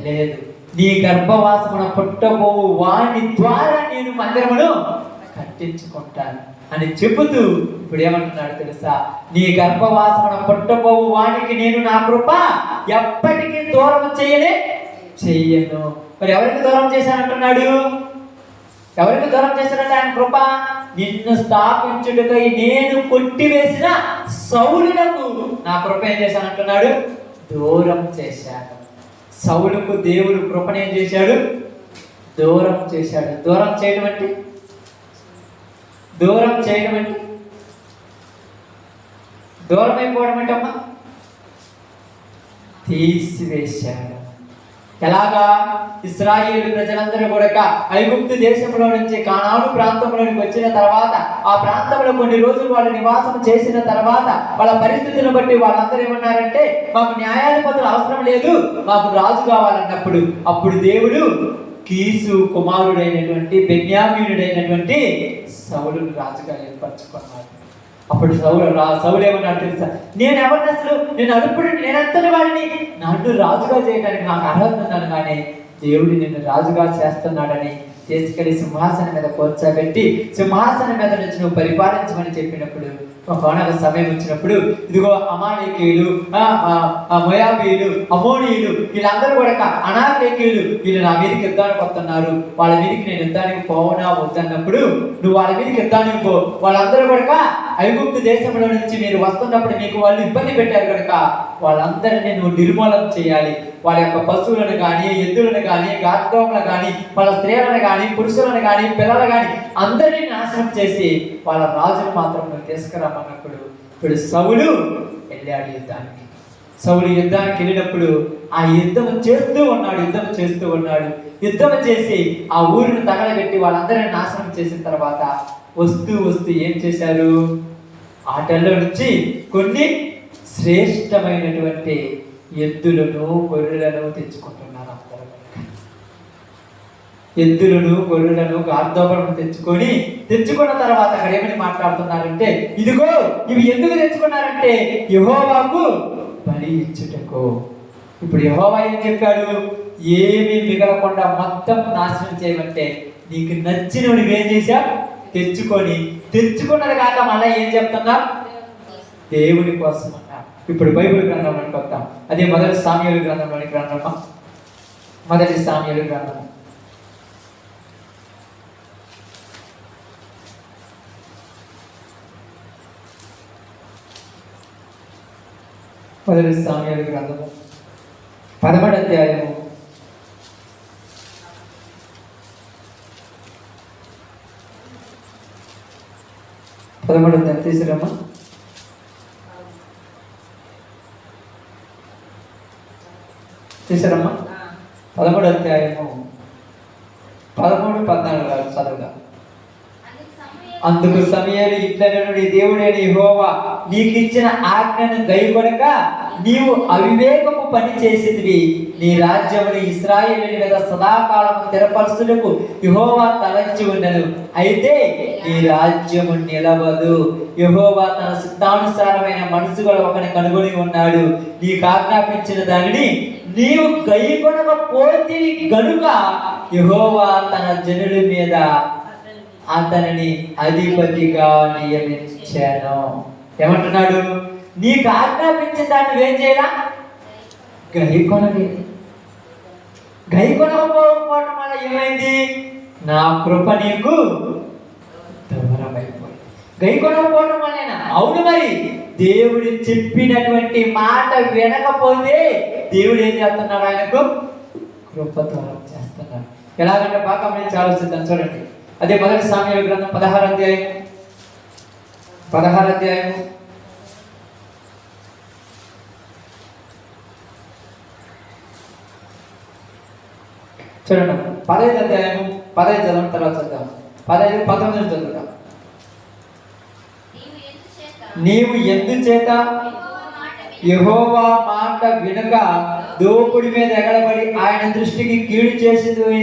లేదు, నీ గర్భవాసమున పుట్టబోవు వాని ద్వారా నేను మందిరమును కట్టించుకుంటాను అని చెబుతూ ఇప్పుడు ఏమంటున్నాడు తెలుసా? నీ గర్భవాసమున పుట్టబోవు వానికి నేను నా కృప ఎప్పటికీ దూరం చెయ్యను. మరి ఎవరికి దూరం చేశానంటున్నాడు? ఎవరికి దూరం చేశాడంటే ఆయన కృప నిన్ను స్థాపించుటకై నేను కొట్టివేసిన సౌలునకు నా కృప ఏం చేశానంటున్నాడు? దూరం చేశాను. సౌలుకు దేవుడు కృపను ఏం చేశాడు? దూరం చేశాడు. దూరం చేయడం అంటే దూరం అయిపోవడం అంటే అమ్మా తీసివేశాడు. ఎలాగా? ఇశ్రాయేలు ప్రజలందరూ కూడా ఐగుప్తు దేశంలో నుంచి కానాను ప్రాంతంలోనికి వచ్చిన తర్వాత ఆ ప్రాంతంలో కొన్ని రోజులు వాళ్ళు నివాసం చేసిన తర్వాత వాళ్ళ పరిస్థితులను బట్టి వాళ్ళందరూ ఏమన్నారంటే మాకు న్యాయాధిపతులు అవసరం లేదు, మాకు రాజు కావాలన్నప్పుడు అప్పుడు దేవుడు కీసు కుమారుడైనటువంటి బెన్యామీనుడైనటువంటి సౌలును రాజుగా ఏర్పరచుకున్నాడు. అప్పుడు సౌలు ఏమన్నాడు తెలుసా? నేను ఎవరిని అసలు నేను అడుపుడు నేనంతటి వాడిని, నన్ను రాజుగా చేయడానికి నాకు అర్హత ఉందని, కానీ దేవుడు నిన్ను రాజుగా చేస్తున్నాడని తీసుకెళ్లి సింహాసనం మీద కూర్చోబెట్టి సింహాసనం మీద నుంచి నువ్వు పరిపాలించమని చెప్పినప్పుడు ఒకనొక సమయం వచ్చినప్పుడు ఇదిగో అమాలేకీయులు, మోయాబీయులు, అమోనీయులు వీళ్ళందరూ కూడా అనాలేకీయులు వీళ్ళు నా మీదకి యుద్ధానికి వస్తున్నారు, వాళ్ళ మీదకి నేను యుద్ధానికి పోవనా వద్దన్నప్పుడు నువ్వు వాళ్ళ మీదకి యుద్ధానికి పో, వాళ్ళందరూ కూడా ఐగుప్తు దేశంలో నుంచి మీరు వస్తున్నప్పుడు మీకు వాళ్ళు ఇబ్బంది పెట్టారు కనుక వాళ్ళందరినీ నువ్వు నిర్మూలన చేయాలి. వాళ్ళ యొక్క పశువులను కానీ ఎద్దులను కానీ గార్ధోములను కానీ వాళ్ళ స్త్రీలను కానీ పురుషులను కానీ పిల్లలు కానీ అందరినీ నాశనం చేసి వాళ్ళ రాజును మాత్రం నువ్వు తీసుకురామన్నప్పుడు ఇప్పుడు సౌలు వెళ్ళాడు యుద్ధానికి. సౌలు యుద్ధానికి వెళ్ళినప్పుడు ఆ యుద్ధం చేస్తూ ఉన్నాడు. యుద్ధం చేసి ఆ ఊరిని తగలబెట్టి వాళ్ళందరినీ నాశనం చేసిన తర్వాత వస్తూ ఏం చేశారు? ఆటల్లో నుంచి కొన్ని శ్రేష్టమైనటువంటి ఎద్దులను గొర్రెలను తెచ్చుకుంటున్నారు. అందరూ ఎద్దులను గొర్రెలను గార్ధోపలను తెచ్చుకున్న తర్వాత అక్కడ ఏమని మాట్లాడుతున్నారంటే ఇదిగో ఇవి ఎందుకు తెచ్చుకున్నారంటే యెహోవాకు బలి ఇచ్చుటకు. ఇప్పుడు యెహోవా ఏం చెప్పాడు? ఏమీ మిగలకుండా మొత్తం నాశనం చేయమంటే నీకు నచ్చినవి నువ్వేం చేశావు? తెచ్చుకున్నది కాక మళ్ళీ ఏం చెప్తున్నా? దేవుని కోసం అన్నా. ఇప్పుడు బైబిల్ గ్రంథంలోనికి వద్దాం. అదే మొదటి సామ్యూయేలు గ్రంథంలోనికి గ్రంథమా, మొదటి సామ్యూయేలు గ్రంథము మొదటి సామ్యూయేలు గ్రంథము 11వ అధ్యాయము 11 తీసుకురమ్మా. 11వ అధ్యాయము 13, 14 చదువుగా. అందుకు సమూయేలు ఇట్లనెను, నీ దేవుడైన యెహోవా నీకు ఇచ్చిన ఆజ్ఞను గైకొనక నీవు అవివేకపు పని చేసితివి. నీ రాజ్యమును ఇశ్రాయేలు మీద సదాకాలము స్థిరపరచుటకు యెహోవా తలంచి ఉండెను. అయితే నీ రాజ్యము నిలవదు. యెహోవా తన సిద్ధానుసారమైన మనసు గల ఒకని కనుగొని ఉన్నాడు. నీకు ఆజ్ఞాపించిన దానిని నీవు గైకొనకపోతివి గనుక యెహోవా తన జనుల మీద అతనిని అధిపతిగా నియమించాను. ఏమంటున్నాడు? నీకు ఆజ్ఞాపించిన దాన్ని నువ్వేం చేయాలా? గైకొనకపోవడం వల్ల ఏమైంది? నా కృప నీకు దూరమైపోయింది. గైకొనకపోవడం వల్లేనా? అవును, మరి దేవుడు చెప్పినటువంటి మాట వినకపోతే దేవుడు ఏం చేస్తున్నాడు? ఆయనకు కృప దూరం చేస్తున్నాడు. ఎలాగంటే బాగా మేము ఆలోచిద్దాం. చూడండి, అదే మొదటి సామ్యూయేలు గ్రంథం 16వ అధ్యాయం చూడండి. 15వ అధ్యాయము 15 చదవడం తర్వాత చదువుతాం. 15, 19 చదువుతాం. నీవు ఎందుచేత యెహోవా మాట వినక దోపుడి మీద ఎగడబడి ఆయన దృష్టికి కీడు చేసింది.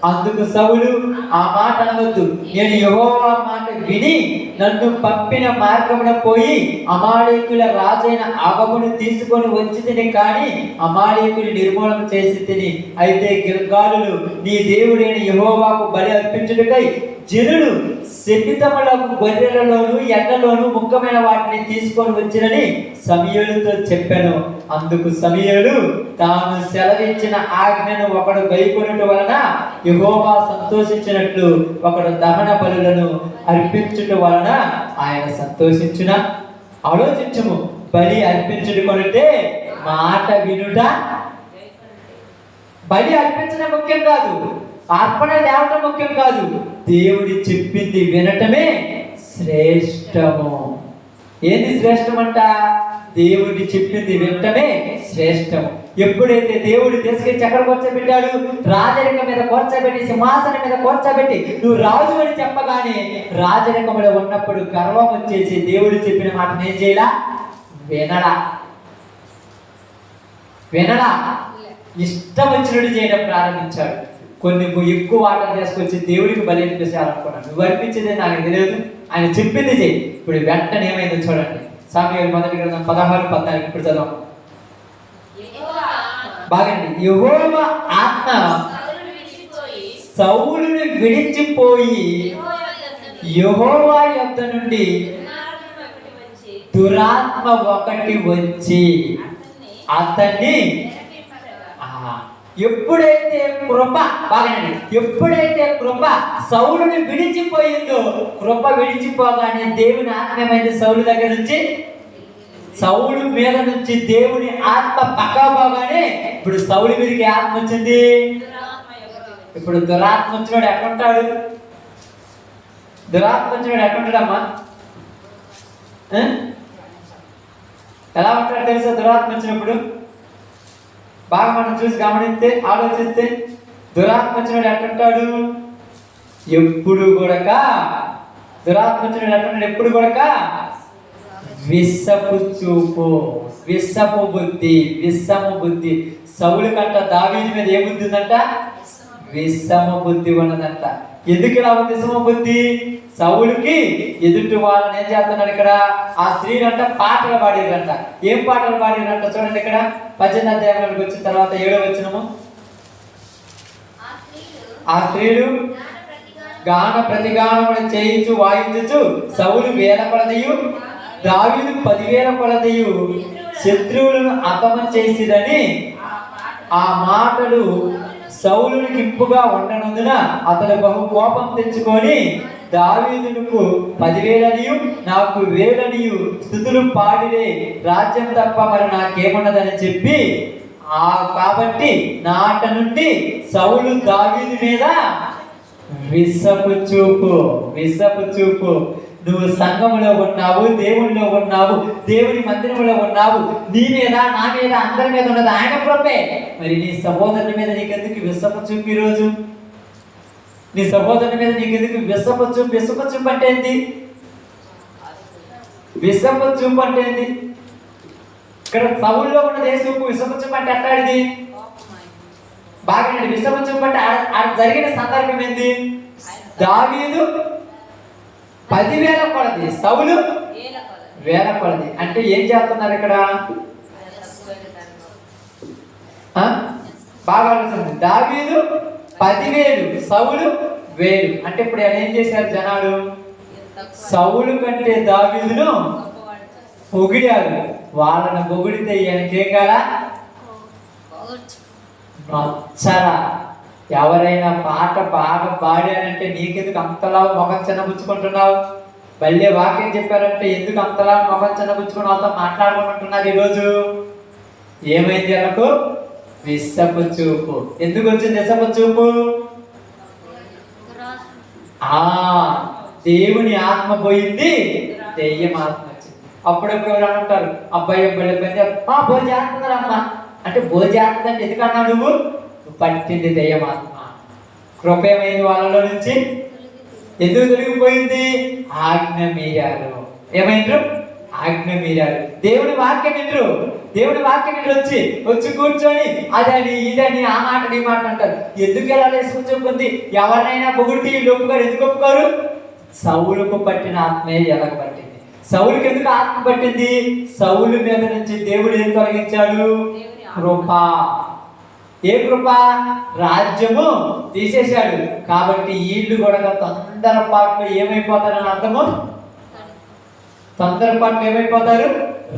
అందుకు సౌలు ఆ మాట అనవద్దు, నేను యెహోవా మాట విని నన్ను పంపిన మార్గమున పోయి అమాలేకుల రాజైన అగమును తీసుకొని వచ్చి తిని, కానీ అమాలేకుని నిర్మూలన చేసి తిని. అయితే గిల్గాలులు నీ దేవుడైన యెహోవాకు బలి అర్పించుటకై జనులు శపితములకు గొర్రెలలోను ఎడ్లలోను ముఖ్యమైన వాటిని తీసుకొని వచ్చినని సమూయేలుతో చెప్పాను. అందుకు సమూయేలు తాను సెలవిచ్చిన ఆజ్ఞను ఒకడు గైకొనుట వలన యెహోవా సంతోషించినట్లు ఒకడు దహన బలులను అర్పించుట వలన ఆయన సంతోషించున. ఆలోచించుము, బలి అర్పించుట కొనుటే మాట వినుట. బలి అర్పించడం ముఖ్యం కాదు, అర్పణ తేవటం ముఖ్యం కాదు, దేవుడి చెప్పింది వినటమే శ్రేష్టము. ఏది శ్రేష్టమంట? దేవుడి చెప్పింది వినటమే శ్రేష్టము. ఎప్పుడైతే దేవుడు తీసుకెళ్ళి ఎక్కడ కూర్చోబెట్టాడు? రాజరిక మీద కూర్చోబెట్టి, సింహాసనం మీద కూర్చోబెట్టి నువ్వు రాజు అని చెప్పగానే రాజరికములో ఉన్నప్పుడు గర్వం వచ్చేసి దేవుడు చెప్పిన మాట ఏం చేయాలా? వినడా ఇష్టం వచ్చినట్టు చేయడం ప్రారంభించాడు. కొన్ని ఎక్కువ వాటర్ తీసుకొచ్చి దేవుడికి బలి అర్పించాలనుకున్నాడు. నువ్వు అర్పించేదే నాకు తెలియదు, ఆయన చెప్పింది చేయి. ఇప్పుడు వెంటనే ఏమైందో చూడండి. సమూయేలు మొదటి గ్రంథం 16-14 ఇప్పుడు చదవం. బాగండి. యెహోవా ఆత్మ సౌలును విడిచిపోయి యెహోవా యొద్ద నుండి దురాత్మ ఒకటి వచ్చి అతన్ని ఎప్పుడైతే కృప సౌలుని విడిచిపోయిందో, కృప విడిచిపోగానే దేవుని ఆత్మ ఏమైంది? సౌలు దగ్గర నుంచి, సౌలు మీద నుంచి దేవుని ఆత్మ పక్కపోగానే ఇప్పుడు సౌలు మీదకి ఆత్మ వచ్చింది. ఇప్పుడు దురాత్మ వచ్చినాడు ఎక్కడుంటాడు? దురాత్మ వచ్చినాడు ఎక్కడుంటాడమ్మా? ఎలా ఉంటాడు తెలుసా? దురాత్మ వచ్చినప్పుడు బాగా మనం చూసి గమనిస్తే, ఆలోచిస్తే దురాత్మ వచ్చినాడు ఎట్టుంటాడు? ఎప్పుడు కూడక దురాత్మ వచ్చినాడు ఎట్టుంటాడు? ఎప్పుడు కూడక విస్సపు చూపు, విస్సపు బుద్ధి. సౌలు కంట దావీదు మీద ఏ బుద్ధి ఉందంట? విస్సమ బుద్ధి ఉన్నదంట. ఎందుకు ఇలా ఉంది విస్సమ బుద్ధి? సౌలుకి ఎదుటి వాళ్ళని ఏం చేస్తున్నాడు ఇక్కడ? ఆ స్త్రీలంట పాటలు పాడిరంట. ఏం పాటలు పాడిరంట చూడండి ఇక్కడ 18వ అధ్యాయంలోకి వచ్చిన తర్వాత 7వ వచనము. ఆ స్త్రీలు గాన ప్రతిగానములు చేయించు వాయించు సౌలు 1000 కొలదయు దావీదు 10,000 కొలదయు శత్రువులను హతము చేసిరని ఆ మాటలు సౌలునికి ఇంపుగా ఉండనందున అతడు బహు కోపం తెచ్చుకొని దావీదునకు 10,000 నాకు 1,000 స్తుతులు పాడిరే, రాజ్యం తప్ప మరి నాకేమున్నదని చెప్పి కాబట్టి నాట నుండి సౌలు దావీదు మీద విసపు చూపు. నువ్వు సంఘములో ఉన్నావు, దేవునిలో ఉన్నావు, దేవుని మందిరంలో ఉన్నావు, నీ మీద నా మీద అందరి మీద ఉన్నది ఆయన కృపే. మరి నీ సహోదరుని మీద నీకెందుకు విసపు చూపు? ఈరోజు నీ సహోదరుని మీద నీకెందుకు విసపు చూపు? విసపు చూపు అంటే ఏంటి? విసపు చూపు అంటే ఏంటి? ఇక్కడ సౌలులో ఉన్నది ఏ చూపు? విసపు చూపు అంటే ఎట్లాడిది? బాగా విసపు చూపు అంటే జరిగిన సందర్భం ఏంటి? దావీదు 10,000 కొలది, సౌలు 1,000 కొలది. అంటే ఏం చేస్తున్నారు ఇక్కడ? బాగా ఆలోచించండి. దావీదు 10,000, సౌలు 1,000. అంటే ఇప్పుడు ఆయన ఏం చేశారు జనాలు? సౌలు కంటే దావీదును పొగిడారు. వాళ్ళని పొగిడితే ఈయనకేం కాదా? నచ్చరా? ఎవరైనా పాట బాగా పాడానంటే నీకెందుకు అంతలా మొఖం చిన్నబుచ్చుకుంటున్నావు? మళ్ళీ వాక్యం చెప్పారంటే ఎందుకు అంతలా మొఖం చిన్నబుచ్చుకుని వాళ్ళతో మాట్లాడుకుంటున్నారు? ఈరోజు ఏమైంది? వాళ్ళకు విసపు చూపు. ఎందుకు వచ్చింది విసపు చూపు? దేవుని ఆత్మ పోయింది, దెయ్యం ఆత్మ వచ్చింది. అప్పుడప్పుడు ఎవరు అంటారు, అబ్బాయి భోజనం చేస్తున్నారమ్మా అంటే భోజనం చేస్తుందంటే ఎందుకన్నా నువ్వు పట్టింది దెయ్యమాత్మ. కృప ఏమైంది వాళ్ళలో నుంచి? ఎందుకు తొలగిపోయింది? ఆజ్ఞ మీరారు. ఏమైండ్రు? ఆజ్ఞ మీరారు. దేవుడి వాక్యం వినరు. దేవుడి వాక్యం వినరు వచ్చి కూర్చొని అదని ఇదని ఆ మాట ఈ మాట అంటారు. ఎందుకు ఎలా వేసుకొచ్చుకుంది? ఎవరినైనా పొగిడితే వీళ్ళు ఒప్పుకోరు. ఎందుకు ఒప్పుకోరు? సౌలుకు పట్టిన ఆత్మే ఎలాగ పట్టింది. సౌలుకి ఎందుకు ఆత్మ పట్టింది? సౌలు మీద నుంచి దేవుడు ఏం తొలగించాడు? కృప. ఏ కృప? రాజ్యము తీసేశాడు. కాబట్టి వీళ్ళు కూడా తొందరపాటులో ఏమైపోతారని అర్థము. తొందరపాటులో ఏమైపోతారు?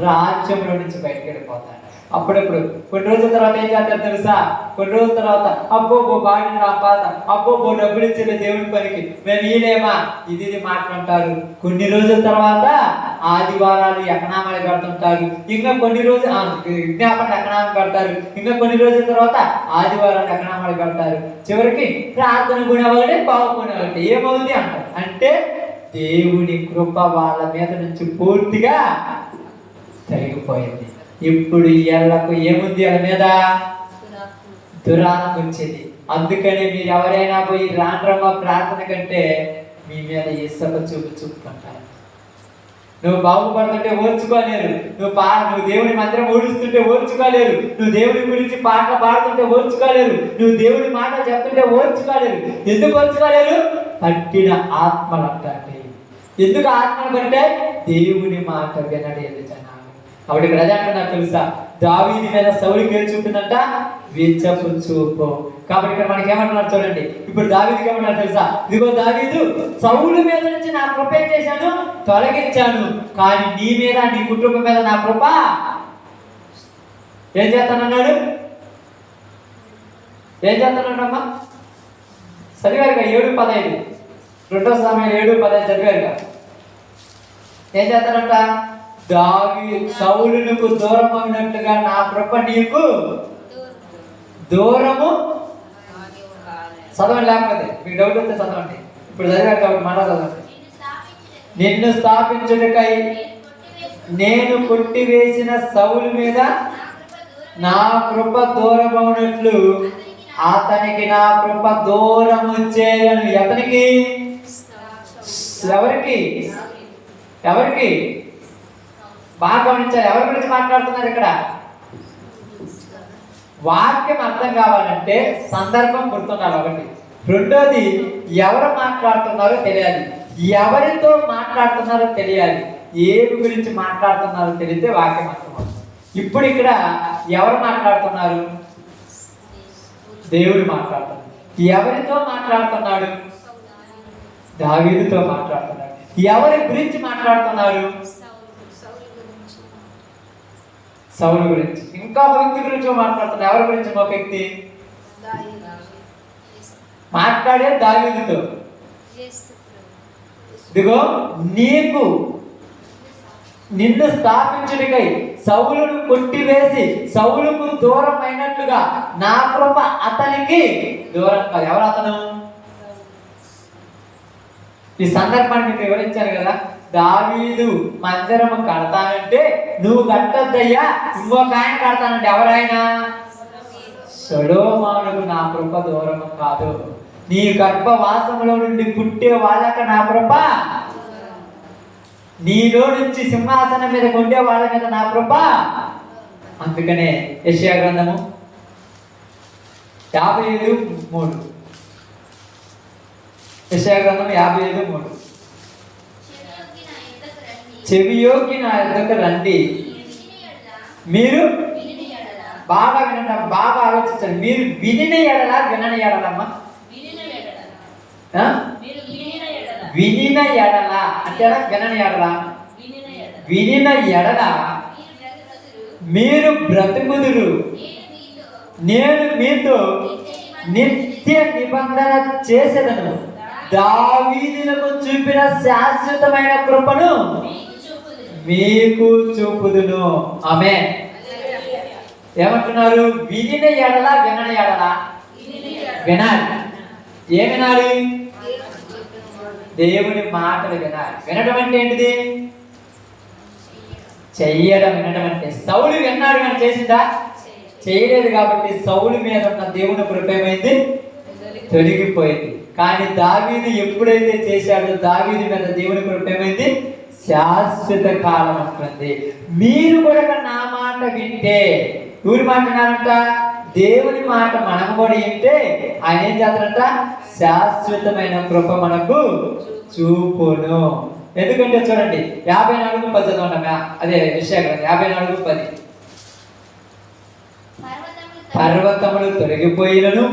రాజ్యంలో నుంచి బయటకు వెళ్ళిపోతారు. అప్పుడప్పుడు కొన్ని రోజుల తర్వాత ఏం చేస్తారు తెలుసా? కొన్ని రోజుల తర్వాత అబ్బోబో బాగా నా పాత, అబ్బోబో డబ్బులు ఇచ్చేది దేవుడి పనికి, మేము ఈలేమా ఇది మాట్లాడతారు. కొన్ని రోజుల తర్వాత ఆదివారాలు ఎకనామాలు కడుతుంటారు. ఇంకా కొన్ని రోజులు విజ్ఞాపన ఎకనామం కడతారు. ఇంకా కొన్ని రోజుల తర్వాత ఆదివారాలు ఎకనామాలు కడతారు. చివరికి ప్రార్థన గుణవాడే బాగుకునేవాళ్ళే ఏమవుతుంది అంటారు. అంటే దేవుని కృప వాళ్ళ మీద నుంచి పూర్తిగా తరిగిపోయింది. ఇప్పుడు ఎళ్ళకు ఏముంది? వాళ్ళ మీద దురాత్మ వచ్చింది. అందుకని మీరు ఎవరైనా పోయి రాండ్రమ్మ ప్రార్థన కంటే మీ మీద ఇసుక చూపుకుంటారు. నువ్వు బాగుపడుతుంటే ఓర్చుకోలేరు. నువ్వు దేవుని మందిరం ఓడిస్తుంటే ఓర్చుకోలేరు. నువ్వు దేవుని గురించి పాటలు పాడుతుంటే ఓర్చుకోలేరు. నువ్వు దేవుని మాటలు చెప్తుంటే ఓర్చుకోలేరు. ఎందుకు ఓర్చుకోలేరు? పట్టిన ఆత్మలు అంటారు. ఎందుకు ఆత్మలు కంటే దేవుని మాట వినలేదు జనాలు. కాబట్టి ఇక్కడ అదే అంటున్నారు తెలుసా? దావీదు మీద సౌలుకి ఏం చూపిందంట? విచ్చపు చూపు. కాబట్టి ఇక్కడ మనకి ఏమంటున్నారు చూడండి. ఇప్పుడు దావీదుకి ఏమంటున్నారు తెలుసా? ఇదిగో దావీదు, సౌలు మీద నుంచి నా కృప ఏం చేశాను? తొలగించాను. కానీ నీ మీద నీ కుటుంబం మీద నా కృప ఏం చేస్తానన్నాడు? ఏం చేస్తానమ్మా? చదివారుగా 7:15 2 సమయాలు 7:15 చదివారుగా. ఏం చేస్తానంట? సౌలునకు దూరం అయినట్టుగా నా కృప నీకు దూరము. చదవండి, లేకపోతే మీకు డౌట్ వస్తే చదవండి. ఇప్పుడు చదివారు కాబట్టి మళ్ళా చదవండి. నిన్ను స్థాపించుటకై నేను కొట్టివేసిన సౌలు మీద నా కృప దూరమవునట్లు అతనికి నా కృప దూరం వచ్చేయను. అతనికి ఎవరికి బాగా గమనించాలి. ఎవరి గురించి మాట్లాడుతున్నారు ఇక్కడ? వాక్యం అర్థం కావాలంటే సందర్భం గుర్తుండాలి ఒకటి. రెండోది ఎవరు మాట్లాడుతున్నారో తెలియాలి. ఎవరితో మాట్లాడుతున్నారో తెలియాలి. ఏమి గురించి మాట్లాడుతున్నారో తెలిస్తే వాక్యం అర్థమవుతుంది. ఇప్పుడు ఇక్కడ ఎవరు మాట్లాడుతున్నారు? దేవుడు మాట్లాడుతున్నాడు. ఎవరితో మాట్లాడుతున్నాడు? దావీదుతో మాట్లాడుతున్నాడు. ఎవరి గురించి మాట్లాడుతున్నారు? సౌలు గురించి. ఇంకా ఒక వ్యక్తి గురించి మాట్లాడుతున్నారు. ఎవరి గురించి? ఒక వ్యక్తి మాట్లాడే దావీదుతో. ఇదిగో నిన్ను స్థాపించుటకై సౌలును కొట్టివేసి సౌలుకు దూరం అయినట్లుగా నా కృప అతనికి దూరం కాదు. ఎవరు అతను? ఈ సందర్భాన్ని మీకు వివరించారు కదా. దావీదు మందిరము కడతానంటే నువ్వు కట్టద్దయ్యా, ఇంకొక ఆయన కడతానంటే ఎవరైనా? సొలొమోనుకు నా కృప దూరం కాదు. నీ గర్భవాసములో నుండి పుట్టే వాళ్ళక నా కృప, నీలో నుంచి సింహాసనం మీద కొండే వాళ్ళ మీద నా కృప. అందుకనే యెషయా గ్రంథము 55:3. యెషయా గ్రంథం 55:3. చెవియోకి నా యొద్దకు రండి. మీరు బాగా వినండి, బాగా ఆలోచించండి. మీరు వినిన ఎడల వినని ఎడలమ్మా? వినిన ఎడల అంటే వినని ఎడల? వినిన ఎడల మీరు బ్రతుకుదురు, నేను మీతో నిత్య నిబంధన చేసేదను, దావీదులకు చూపిన శాశ్వతమైన కృపను మీకు చూపుదును. ఆమేన్. ఏమంటున్నారు? వినిన ఎడల వినని ఎడల? వినాలి. ఏం వినాలి? దేవుని మాటలు వినాలి. వినడం అంటే ఏంటిది? చెయ్యడం. వినడం అంటే సౌలు విన్నాడు కానీ చేసిందా? చేయలేదు. కాబట్టి సౌలు మీద ఉన్న దేవుని కృప ఏమైంది? తొలగిపోయింది. కానీ దావీదు ఎప్పుడైతే చేశాడో దావీదు మీద దేవుని కృప ఏమైంది? శాశ్వత కాలం ఉంటుంది. మీరు కూడా నా మాట వింటే, ఎవరి మాట వినాలంట? దేవుని మాట మనం కూడా వింటే ఆయన ఏం చేస్తారంట? శాశ్వతమైన కృప మనకు చూపును. ఎందుకంటే చూడండి 54:10 చదవండి. అదే విషయం 54:10. పర్వతములు తొలగిపోయినను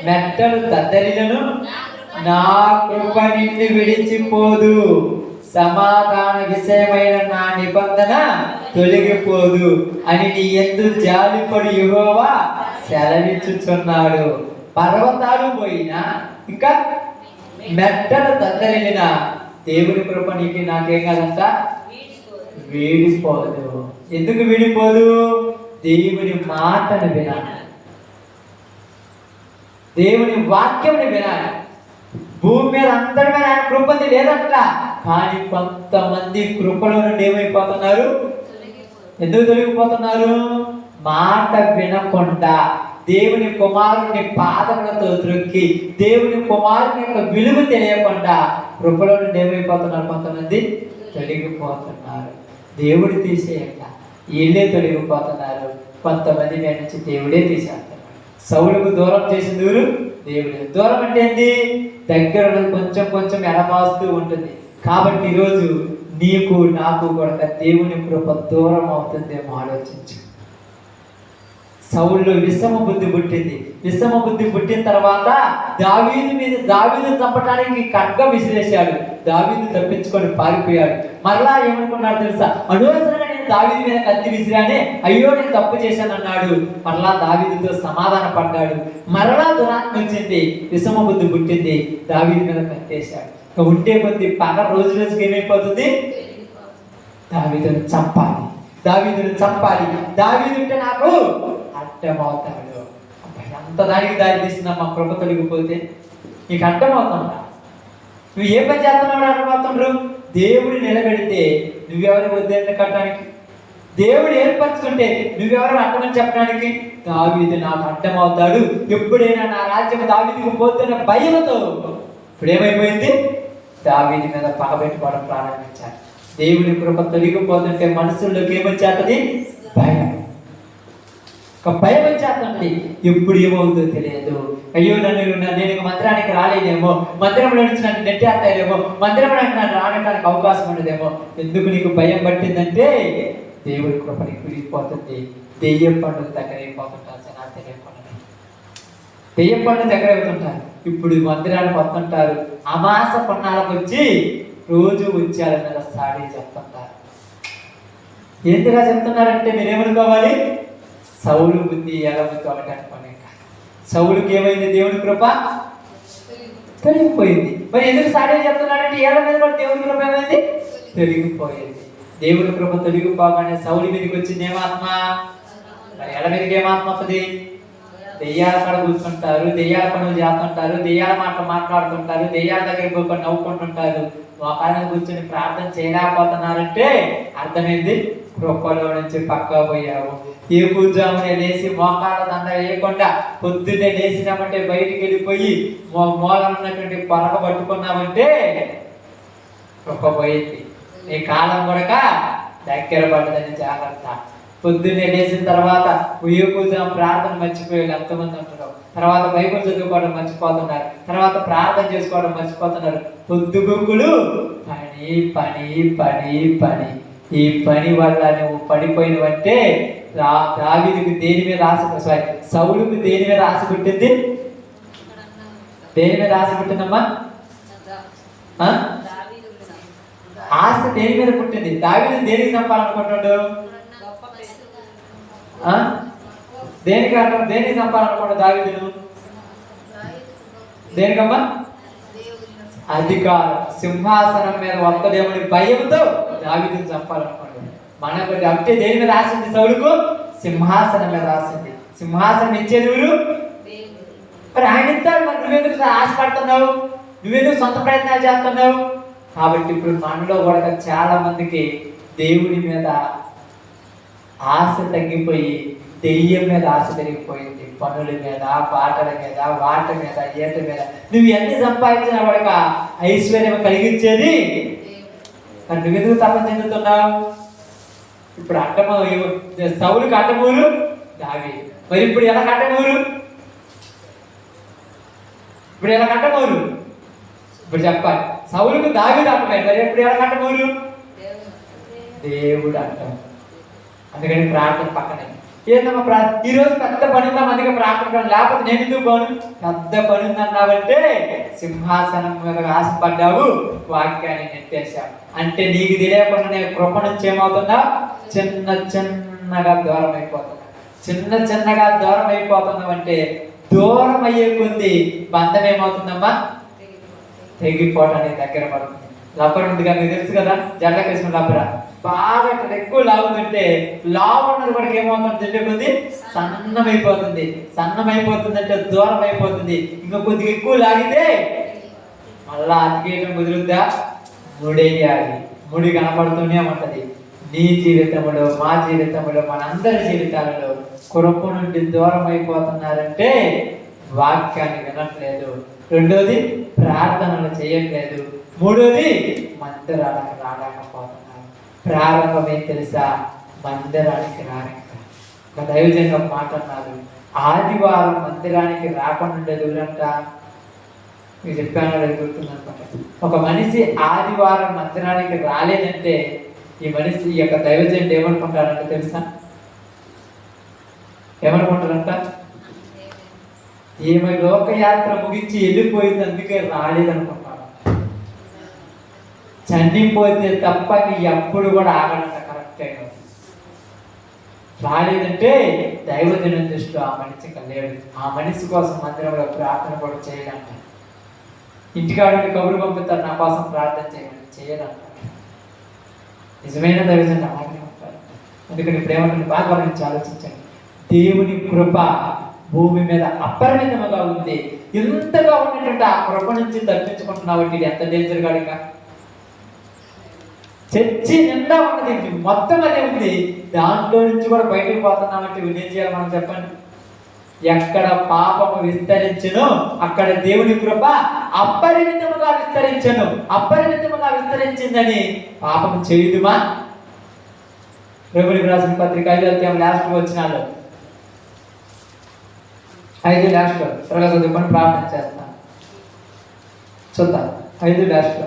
మెట్టలు తద్దరిలను నా కృప నిన్ను విడిచిపోదు, సమాధాన విషయమైన నా నిబంధన తొలగిపోదు అని నీ యందు జాలిపడి యెహోవా సెలవిచ్చుచున్నాడు. పర్వతాలు పోయినా ఇంకా మెట్టలు తద్దరిలిన దేవుని కృప నీకు నాకేం కాదంట? వీడిపోదు. ఎందుకు వీడిపోదు? దేవుని మాటను వినాలి, దేవుని వాక్యంని వినాలి. భూమి మీద అందరి మీద ఆయన కృపది లేదంట, కానీ కొంతమంది కృపలో నుండి ఏమైపోతున్నారు? ఎందుకు తొలగిపోతున్నారు? మాట వినకుండా దేవుని కుమారుని పాదములతో త్రొక్కి దేవుని కుమారుని యొక్క విలువ తెలియకుండా కృపలో నుండి ఏమైపోతున్నారు? కొంతమంది తొలగిపోతున్నారు. దేవుడు తీసేయక వీళ్ళే తొలగిపోతున్నారు. కొంతమంది మీద నుంచి దేవుడే తీసేస్తున్నారు. సౌలుకు దూరం చేసిన దేవుడే. దూరం అంటే ఏంటి? దగ్గర కొంచెం కొంచెం ఎడబాస్తూ ఉంటుంది. కాబట్టి ఈరోజు నీకు నాకు కూడా దేవుని కృప దూరం అవుతుందేమో ఆలోచించు. సౌలులో విషమ బుద్ధి పుట్టింది. విషమ బుద్ధి పుట్టిన తర్వాత దావీదు చంపడానికి ఖడ్గం విసిరేశాడు. దావీదు తప్పించుకొని పారిపోయాడు. మరలా ఏమనుకున్నాడు తెలుసా? అనవసరంగా నేను దావీదు మీద కత్తి విసిరానే, అయ్యో నేను తప్పు చేశాను అన్నాడు. మరలా దావీదుతో సమాధాన పడ్డాడు. మరలా దురాత్మ వచ్చింది, విషమ బుద్ధి పుట్టింది, దావీదు మీద కత్తేశాడు. ఉంటే కొద్ది పగ రోజు రోజుకి ఏమైపోతుంది? దావీదును చంపాలి, దావీదును చంపాలి, దావీదు ఉంటే నాకు అడ్డమవుతాడు. అంత దానికి దారి తీస్తుందమ్మా కృప తొలగిపోతే. నీకు అడ్డమవుతుందా? నువ్వు ఏ పని చేస్తున్నావు? అడ్డమవుతుండ్రు. దేవుడు నిలబెడితే నువ్వెవరికి వద్దని కట్టడానికి? దేవుడు ఏర్పరచుకుంటే నువ్వెవరు అడ్డమని చెప్పడానికి? దావీదు నాకు అడ్డమవుతాడు, ఎప్పుడైనా నా రాజ్యం దావీదుకు పోతున్న భయంతో ఇప్పుడు ఏమైపోయింది? దావీదు మీద పగబెట్టుకోవడం ప్రారంభించారు. దేవుని కృప తొలగిపోతుంటే మనసుల్లోకి ఏమొచ్చేస్తుంది? భయం. ఒక భయం వచ్చేస్తుంది. ఎప్పుడు ఏమవుతుందో తెలియదు. అయ్యో నేను మందిరానికి రాలేదేమో, మందిరంలో నుంచి నన్ను నెట్టేస్తాయేమో, మందిరంలో నన్ను రావడానికి అవకాశం ఉండదేమో. ఎందుకు నీకు భయం పట్టిందంటే దేవుడి కృప నీకు విడిగిపోతుంది. దెయ్యం పండుగ దగ్గర అయిపోతుంటారు జనాలు. దెయ్యం పండుగ దగ్గర అవుతుంటారు. ఇప్పుడు మందిరానికి వస్తుంటారు, అమాస పొన్నాలకు వచ్చి రోజు వచ్చారు మీద సాడి చెప్తుంటారు. ఎందుగా చెప్తున్నారంటే మీరేమనుకోవాలి? సౌలు బుద్ధి ఎలా బుద్ధి ఒకటి అనుకోండి. సౌలుకి ఏమైంది? దేవుని కృప తొలగిపోయింది. మరి ఎందుకు సాడే చెప్తున్నాడంటే ఏళ్ళ మీద కూడా దేవుని కృప ఏమైంది? తొలగిపోయింది. దేవుని కృప తొలగిపోగానే సౌలు మీదకి వచ్చింది ఏమాత్మ? మరి ఏళ్ళ మీదకి ఏమాత్మ వస్తుంది? దెయ్యాల కాడ కూర్చుంటారు, దెయ్యాల పనులు చేస్తుంటారు, దెయ్యాల మాటలు మాట్లాడుతుంటారు, దెయ్యాల దగ్గర పోయి నవ్వుకుంటుంటారు. మోకాళ్ళని కూర్చొని ప్రార్థన చేయలేకపోతున్నారంటే అర్థమైంది కృపలో నుంచి పక్కా పోయావు. ఏ పూజామునే లేచి మోకాళ్ళ దండ వేయకుండా పొద్దున్నే లేచినామంటే బయటికి వెళ్ళిపోయి మూలన్నటువంటి పొరక పట్టుకున్నామంటే కృప పోయింది. నీ కాలం కూడా దగ్గర పడ్డదని జాగ్రత్త. పొద్దున్నే లేచిన తర్వాత ఏ పూజ ప్రార్థన మర్చిపోయారు ఎంతమంది అంటున్నారు. తర్వాత బైబిల్ చదువుకోవడం మర్చిపోతున్నారు, తర్వాత ప్రార్థన చేసుకోవడం మర్చిపోతున్నారు. పొద్దుగుంకులు పని పని పని పని. ఈ పని వల్ల నువ్వు పడిపోయినవంటే దావీదుకు దేని మీద ఆశ, సౌలుకు దేని మీద ఆశ పుట్టింది? దేని మీద ఆశ పుట్టిందమ్మా? ఆశ దేని మీద పుట్టింది? దావీదు దేనికి చంపాలనుకుంటున్నాడు? దేనికి చంపాలనుకోండి దావీదును? దేనికమ్మా? అధికారం, సింహాసనం మీద వస్తదేమని భయంతో దావీదును చంపాలనుకోండి. మనకు అంటే దేని మీద రాసింది? సౌలుకు సింహాసనం మీద రాసింది. సింహాసనం ఇచ్చేది ఎవరు? మరి ఆయన ఇస్తారు. మరి నువ్వెందుకు ఆశపడుతున్నావు? నువ్వెందుకు సొంత ప్రయత్నాలు చేస్తున్నావు? కాబట్టి ఇప్పుడు మనలో కూడా చాలా మందికి దేవుడి మీద ఆశ తగ్గిపోయి దెయ్యం మీద ఆశ పెరిగిపోయింది. పనుల మీద, పాటల మీద, వాట మీద, ఈత మీద. నువ్వు ఎన్ని సంపాదించినా కూడా ఐశ్వర్యం కలిగించేది మరి నువ్వెందుకు తపన చెందుతున్నావు? ఇప్పుడు సౌలుకి అడ్డమూరు దావీదు. మరి ఇప్పుడు ఎలా కట్టమూరు? ఇప్పుడు చెప్పాలి. సౌలుకు దావీదు అంటమే, మరి ఇప్పుడు ఎలా కట్టమూరు? దేవుడు అంటాం. అందుకని ప్రార్థన పక్కనే. ఏందమ్మా ఈరోజు పెద్ద పని ఉందా అందుకే ప్రార్థన, లేకపోతే నేను ఎందుకు పోను? పెద్ద పని ఉందన్నావంటే సింహాసనం మీద ఆశపడ్డావు, వాక్యాన్ని నెట్టేశావు. అంటే నీకు తెలియకుండా నేను కృప నుంచి ఏమవుతున్నా? చిన్నగా దూరం అయిపోతున్నావు. అంటే దూరం అయ్యే కొద్ది బంధం ఏమవుతుందమ్మా? తెగిపోవటానికి దగ్గర పడుతుంది. లబ్బర్ ఉందిగా, మీకు తెలుసు కదా, జల్లకేసిన లబ్బరా బాగా ఎక్కువ లాగుతుంటే లావు ఉన్నది కూడా ఏమవుతుంది? తింటే కొద్ది సన్నమైపోతుంది అంటే దూరం అయిపోతుంది. ఇంకా కొద్దిగా ఎక్కువ లాగితే మళ్ళా అతికేయడం కుదురుద్దా? ముడేయాలి. ముడి కనపడుతూనే ఉంటది. నీ జీవితంలో, మా జీవితంలో, మనందరి జీవితాలలో కృప నుండి దూరం అయిపోతున్నారంటే వాక్యాన్ని వినట్లేదు. రెండోది ప్రార్థనలు చేయట్లేదు. మూడోది మందిరాలకు రాలేకపోతున్నారు. ప్రారంభం ఏం తెలుసా? మందిరానికి రాలేక. ఒక దైవజనుడు ఒక మాట అన్నారు, ఆదివారం మందిరానికి రాకుండా ఎవరంట? మీకు చెప్పాను, గుర్తుందనమాట. ఒక మనిషి ఆదివారం మందిరానికి రాలేదంటే ఈ యొక్క దైవజనుడు ఏమనుకుంటారంట తెలుసా? ఏమనుకుంటారంట? ఈమె లోకయాత్ర ముగించి వెళ్ళిపోయింది, అందుకే రాలేదనుకుంటారు. చనిపోతే తప్ప నీ ఎప్పుడు కూడా ఆగడంట. కరెక్ట్ అయినా రాలేదంటే దైవజనుని దృష్టిలో ఆ మనిషికి లేడు. ఆ మనిషి కోసం మందిరంలో ప్రార్థన కూడా చేయడంట. ఇంటికాడ కబురు పంపుతారు, నా కోసం ప్రార్థన చేయడంట. నిజమైన దైవజనుడు అలాగే ఉంటారు. అందుకని ప్రేమను బాగా నుంచి ఆలోచించండి. దేవుని కృప భూమి మీద అపరిమితముగా ఉంది. ఎంతగా ఉన్నటువంటి ఆ కృప నుంచి తప్పించుకుంటున్నావు. ఇది ఎంత డేంజర్ గాడిగా. చర్చి నిండా ఉన్నది, మొత్తం అదే ఉంది. దాంట్లో నుంచి కూడా బయటకు పోతున్నామంటే ఏం చేయాలి మనం చెప్పండి? ఎక్కడ పాపము విస్తరించును అక్కడ దేవుని కృప అపరిమితముగా విస్తరించిందని పాపము చేయుదుమా? రోమిలికి రాసిన పత్రిక 5వ అధ్యాయం లాస్ట్ వచనాలు, 5 లాస్ట్ త్వరగా చదువుకొని ప్రార్థన చేస్తాను. చూద్దాం. 5 లాస్ట్.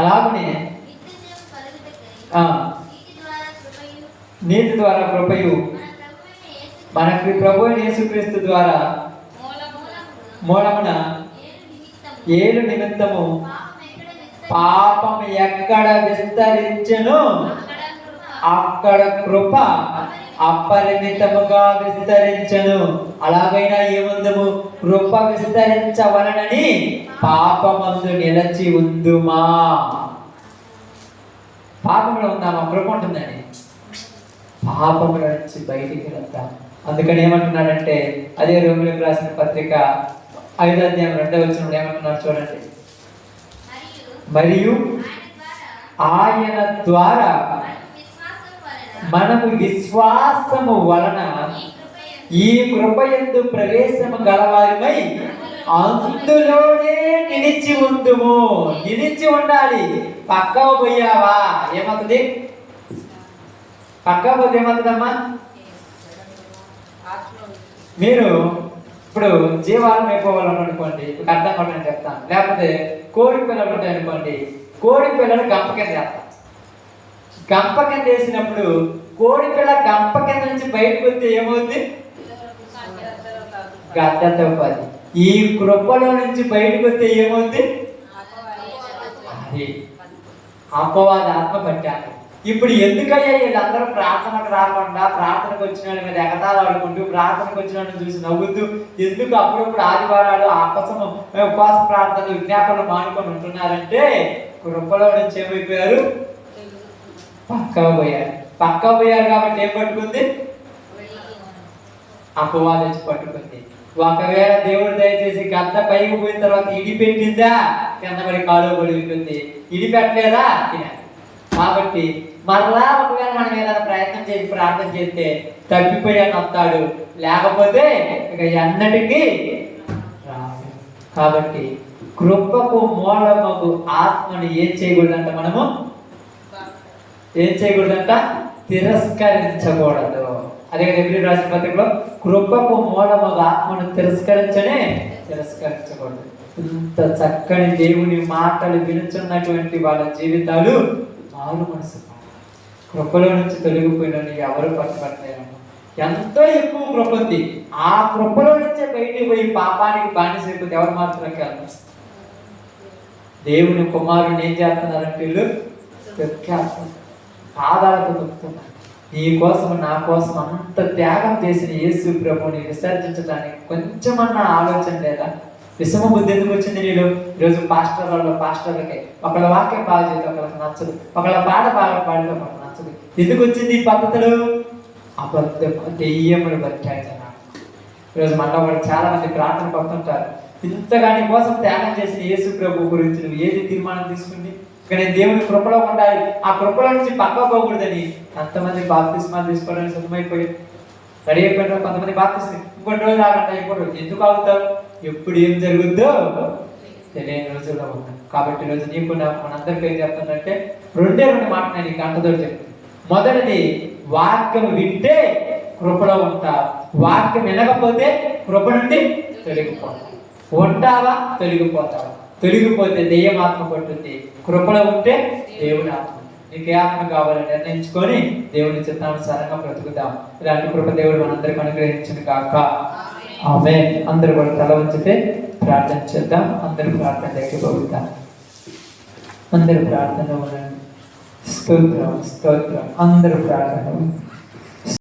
అలాగనే నీతి ద్వారా కృపయు మనకి ప్రభు యేసుక్రీస్తు ద్వారా మూలమున ఏలు నిమిత్తము పాపం ఎక్కడ విస్తరించెను అక్కడ కృప అపరిమితముగా విస్తరించెను. అలాగైనా ఏముందము? కృప విస్తరించవలనని పాపమందు నిలచి ఉందుమా? పాపంలో ఉందామా? కృప ఉంటుందని పాపముల నుంచి బయటికి వెళ్తాం. అందుకని ఏమంటున్నాడంటే అదే రోమిలికి రాసిన పత్రిక 5వ అధ్యాయం 2వ వచనంలో ఏమంటున్నాడు చూడండి. మరియు ఆయన ద్వారా మనము విశ్వాసము వలన ఈ కృపయందు ప్రవేశము గలవారిమై అందులోనే నిలిచి ఉందుము. నిలిచి ఉండాలి. పక్కకు పోయావా ఏమవుతుంది? పక్కకు పోతే ఏమవుతుందమ్మా? మీరు ఇప్పుడు జీవాలను అయిపోవాలని అనుకోండి, ఇప్పుడు అర్థం కావాలని చెప్తాను. లేకపోతే కోడి పిల్లలు ఉంటాయి అనుకోండి, కోడి పిల్లలు గంప కింద వేస్తాం. గంప కింద వేసినప్పుడు కోడి పిల్ల గంప కింద నుంచి బయటకు వస్తే ఏమవుతుంది? గద్దతో పది. ఈ కృపలో నుంచి బయటకు వస్తే ఏమవుతుంది? అది అపవాద ఆత్మ పట్టాలి. ఇప్పుడు ఎందుకయ్యా వీళ్ళందరూ ప్రార్థనకు రాకుండా ప్రార్థనకు వచ్చిన వాళ్ళ మీద ఎగతాలు ఆడుకుంటూ ప్రార్థనకు వచ్చిన వాళ్ళని చూసి నవ్వుతూ ఎందుకు అప్పుడప్పుడు ఆదివారాలు ఉపవాస ప్రార్థనలు విజ్ఞాపనలు మానుకొని ఉంటున్నారంటే కృపలో నుంచి ఏమైపోయారు? పక్కా పోయారు కాబట్టి ఏం పట్టుకుంది? అపవాదం వచ్చి పట్టుకుంది. ఒకవేళ దేవుడు దయచేసి గద్ద పైకి పోయిన తర్వాత ఇడి పెట్టిందా కింద మరి కాలు పడుతుంది, ఇడి పెట్టలేదా తినాలి. కాబట్టి మరలా ఒకవేళ మనం ఏదైనా ప్రయత్నం చేసి ప్రార్థన చేస్తే తప్పిపోయాను వస్తాడు, లేకపోతే ఇక ఎన్నటికీ రాదు. కాబట్టి కృపకు మూలమగు ఆత్మను ఏం చేయకూడదంట మనము? ఏం చేయకూడదంట? తిరస్కరించకూడదు. అదే ఎబ్రీ రాసిన పత్రికలో కృపకు మూలమగు ఆత్మను తిరస్కరించకూడదు. ఇంత చక్కని దేవుని మాటలు వినుచున్నటువంటి వాళ్ళ జీవితాలు మారు మనసు. కృపలో నుంచి తొలగిపోయిన ఎవరు పట్టుబట్టలేరు. ఎంతో ఎక్కువ కృప ఉంది. ఆ కృపలో నుంచే బయటికి పోయి పాపానికి బానిసైపోతే ఎవరు మాత్రం కాదు. దేవుని కుమారుని ఏం చేస్తున్నారంటే వీళ్ళు తొక్కేస్తున్నారు, పాదాలతో తొక్కుతున్నారు. నీ కోసం నా కోసం అంత త్యాగం చేసిన యేసు ప్రభుని విసర్జించడానికి కొంచెమన్నా ఆలోచన లేదా? విషమ బుద్ధి ఎందుకు వచ్చింది నీళ్ళు? ఈరోజు పాస్టర్లకి ఒకళ్ళ వాక్యం బాగా చేస్తే ఒకళ్ళకి నచ్చదు, ఒకళ్ళ పాట బాగా పాడితే ఒకళ్ళకి నచ్చదు. ఎందుకు వచ్చింది ఈ పద్ధతులు? దెయ్యములు బతికాయి జనాలు. ఈరోజు మనలో కూడా చాలా మంది ప్రార్థన పడుతుంటారు. ఇంతగా నీ కోసం త్యాగం చేసిన యేసు ప్రభు గురించి నువ్వు ఏది తీర్మానం తీసుకుంది? ఇక్కడ నేను దేవుని కృపలో ఉండాలి, ఆ కృపలో నుంచి పక్క పోకూడదని ఎంతమంది బాప్తిస్మాలు తీసుకోవడానికి సిద్ధమైపోయారు. రెడీ అయిపోయిన కొంతమంది బాప్తిస్మ ఇంకొన్ని రోజులు ఆగండి, ఇంకొన్ని రోజు ఎందుకు ఆగుతావు? ఎప్పుడు ఏం జరుగుద్దో తెలియని రోజుల్లో ఉన్నాం. కాబట్టి ఈరోజు నీకు నాకు మనందరికీ ఏం చెప్తుందంటే రెండు మాటలు నేను గంటతో చెప్తాను. మొదటిది, వాక్యం వింటే కృపలో ఉంటావు, వాక్యం వినకపోతే కృప నుండి తొలగిపోతావు. ఉంటావా? తొలగిపోతావు. తొలగిపోతే దెయ్యం ఆత్మ పట్టుద్ది, కృపలో ఉంటే దేవుని ఆత్మ. నీకు ఏ ఆత్మ కావాలని నిర్ణయించుకొని దేవుని చిత్తానుసారంగా బ్రతుకుతాం. ఇలాంటి కృప దేవుడు మనందరికీ అనుగ్రహించును కాక. ఆమేన్. అందరూ కూడా తల వంచితే ప్రార్థన చేద్దాం. అందరూ ప్రార్థన దగ్గర అందరూ ప్రార్థన ఉండండి. స్తోత్రం స్తోత్రం. అందరూ ప్రార్థన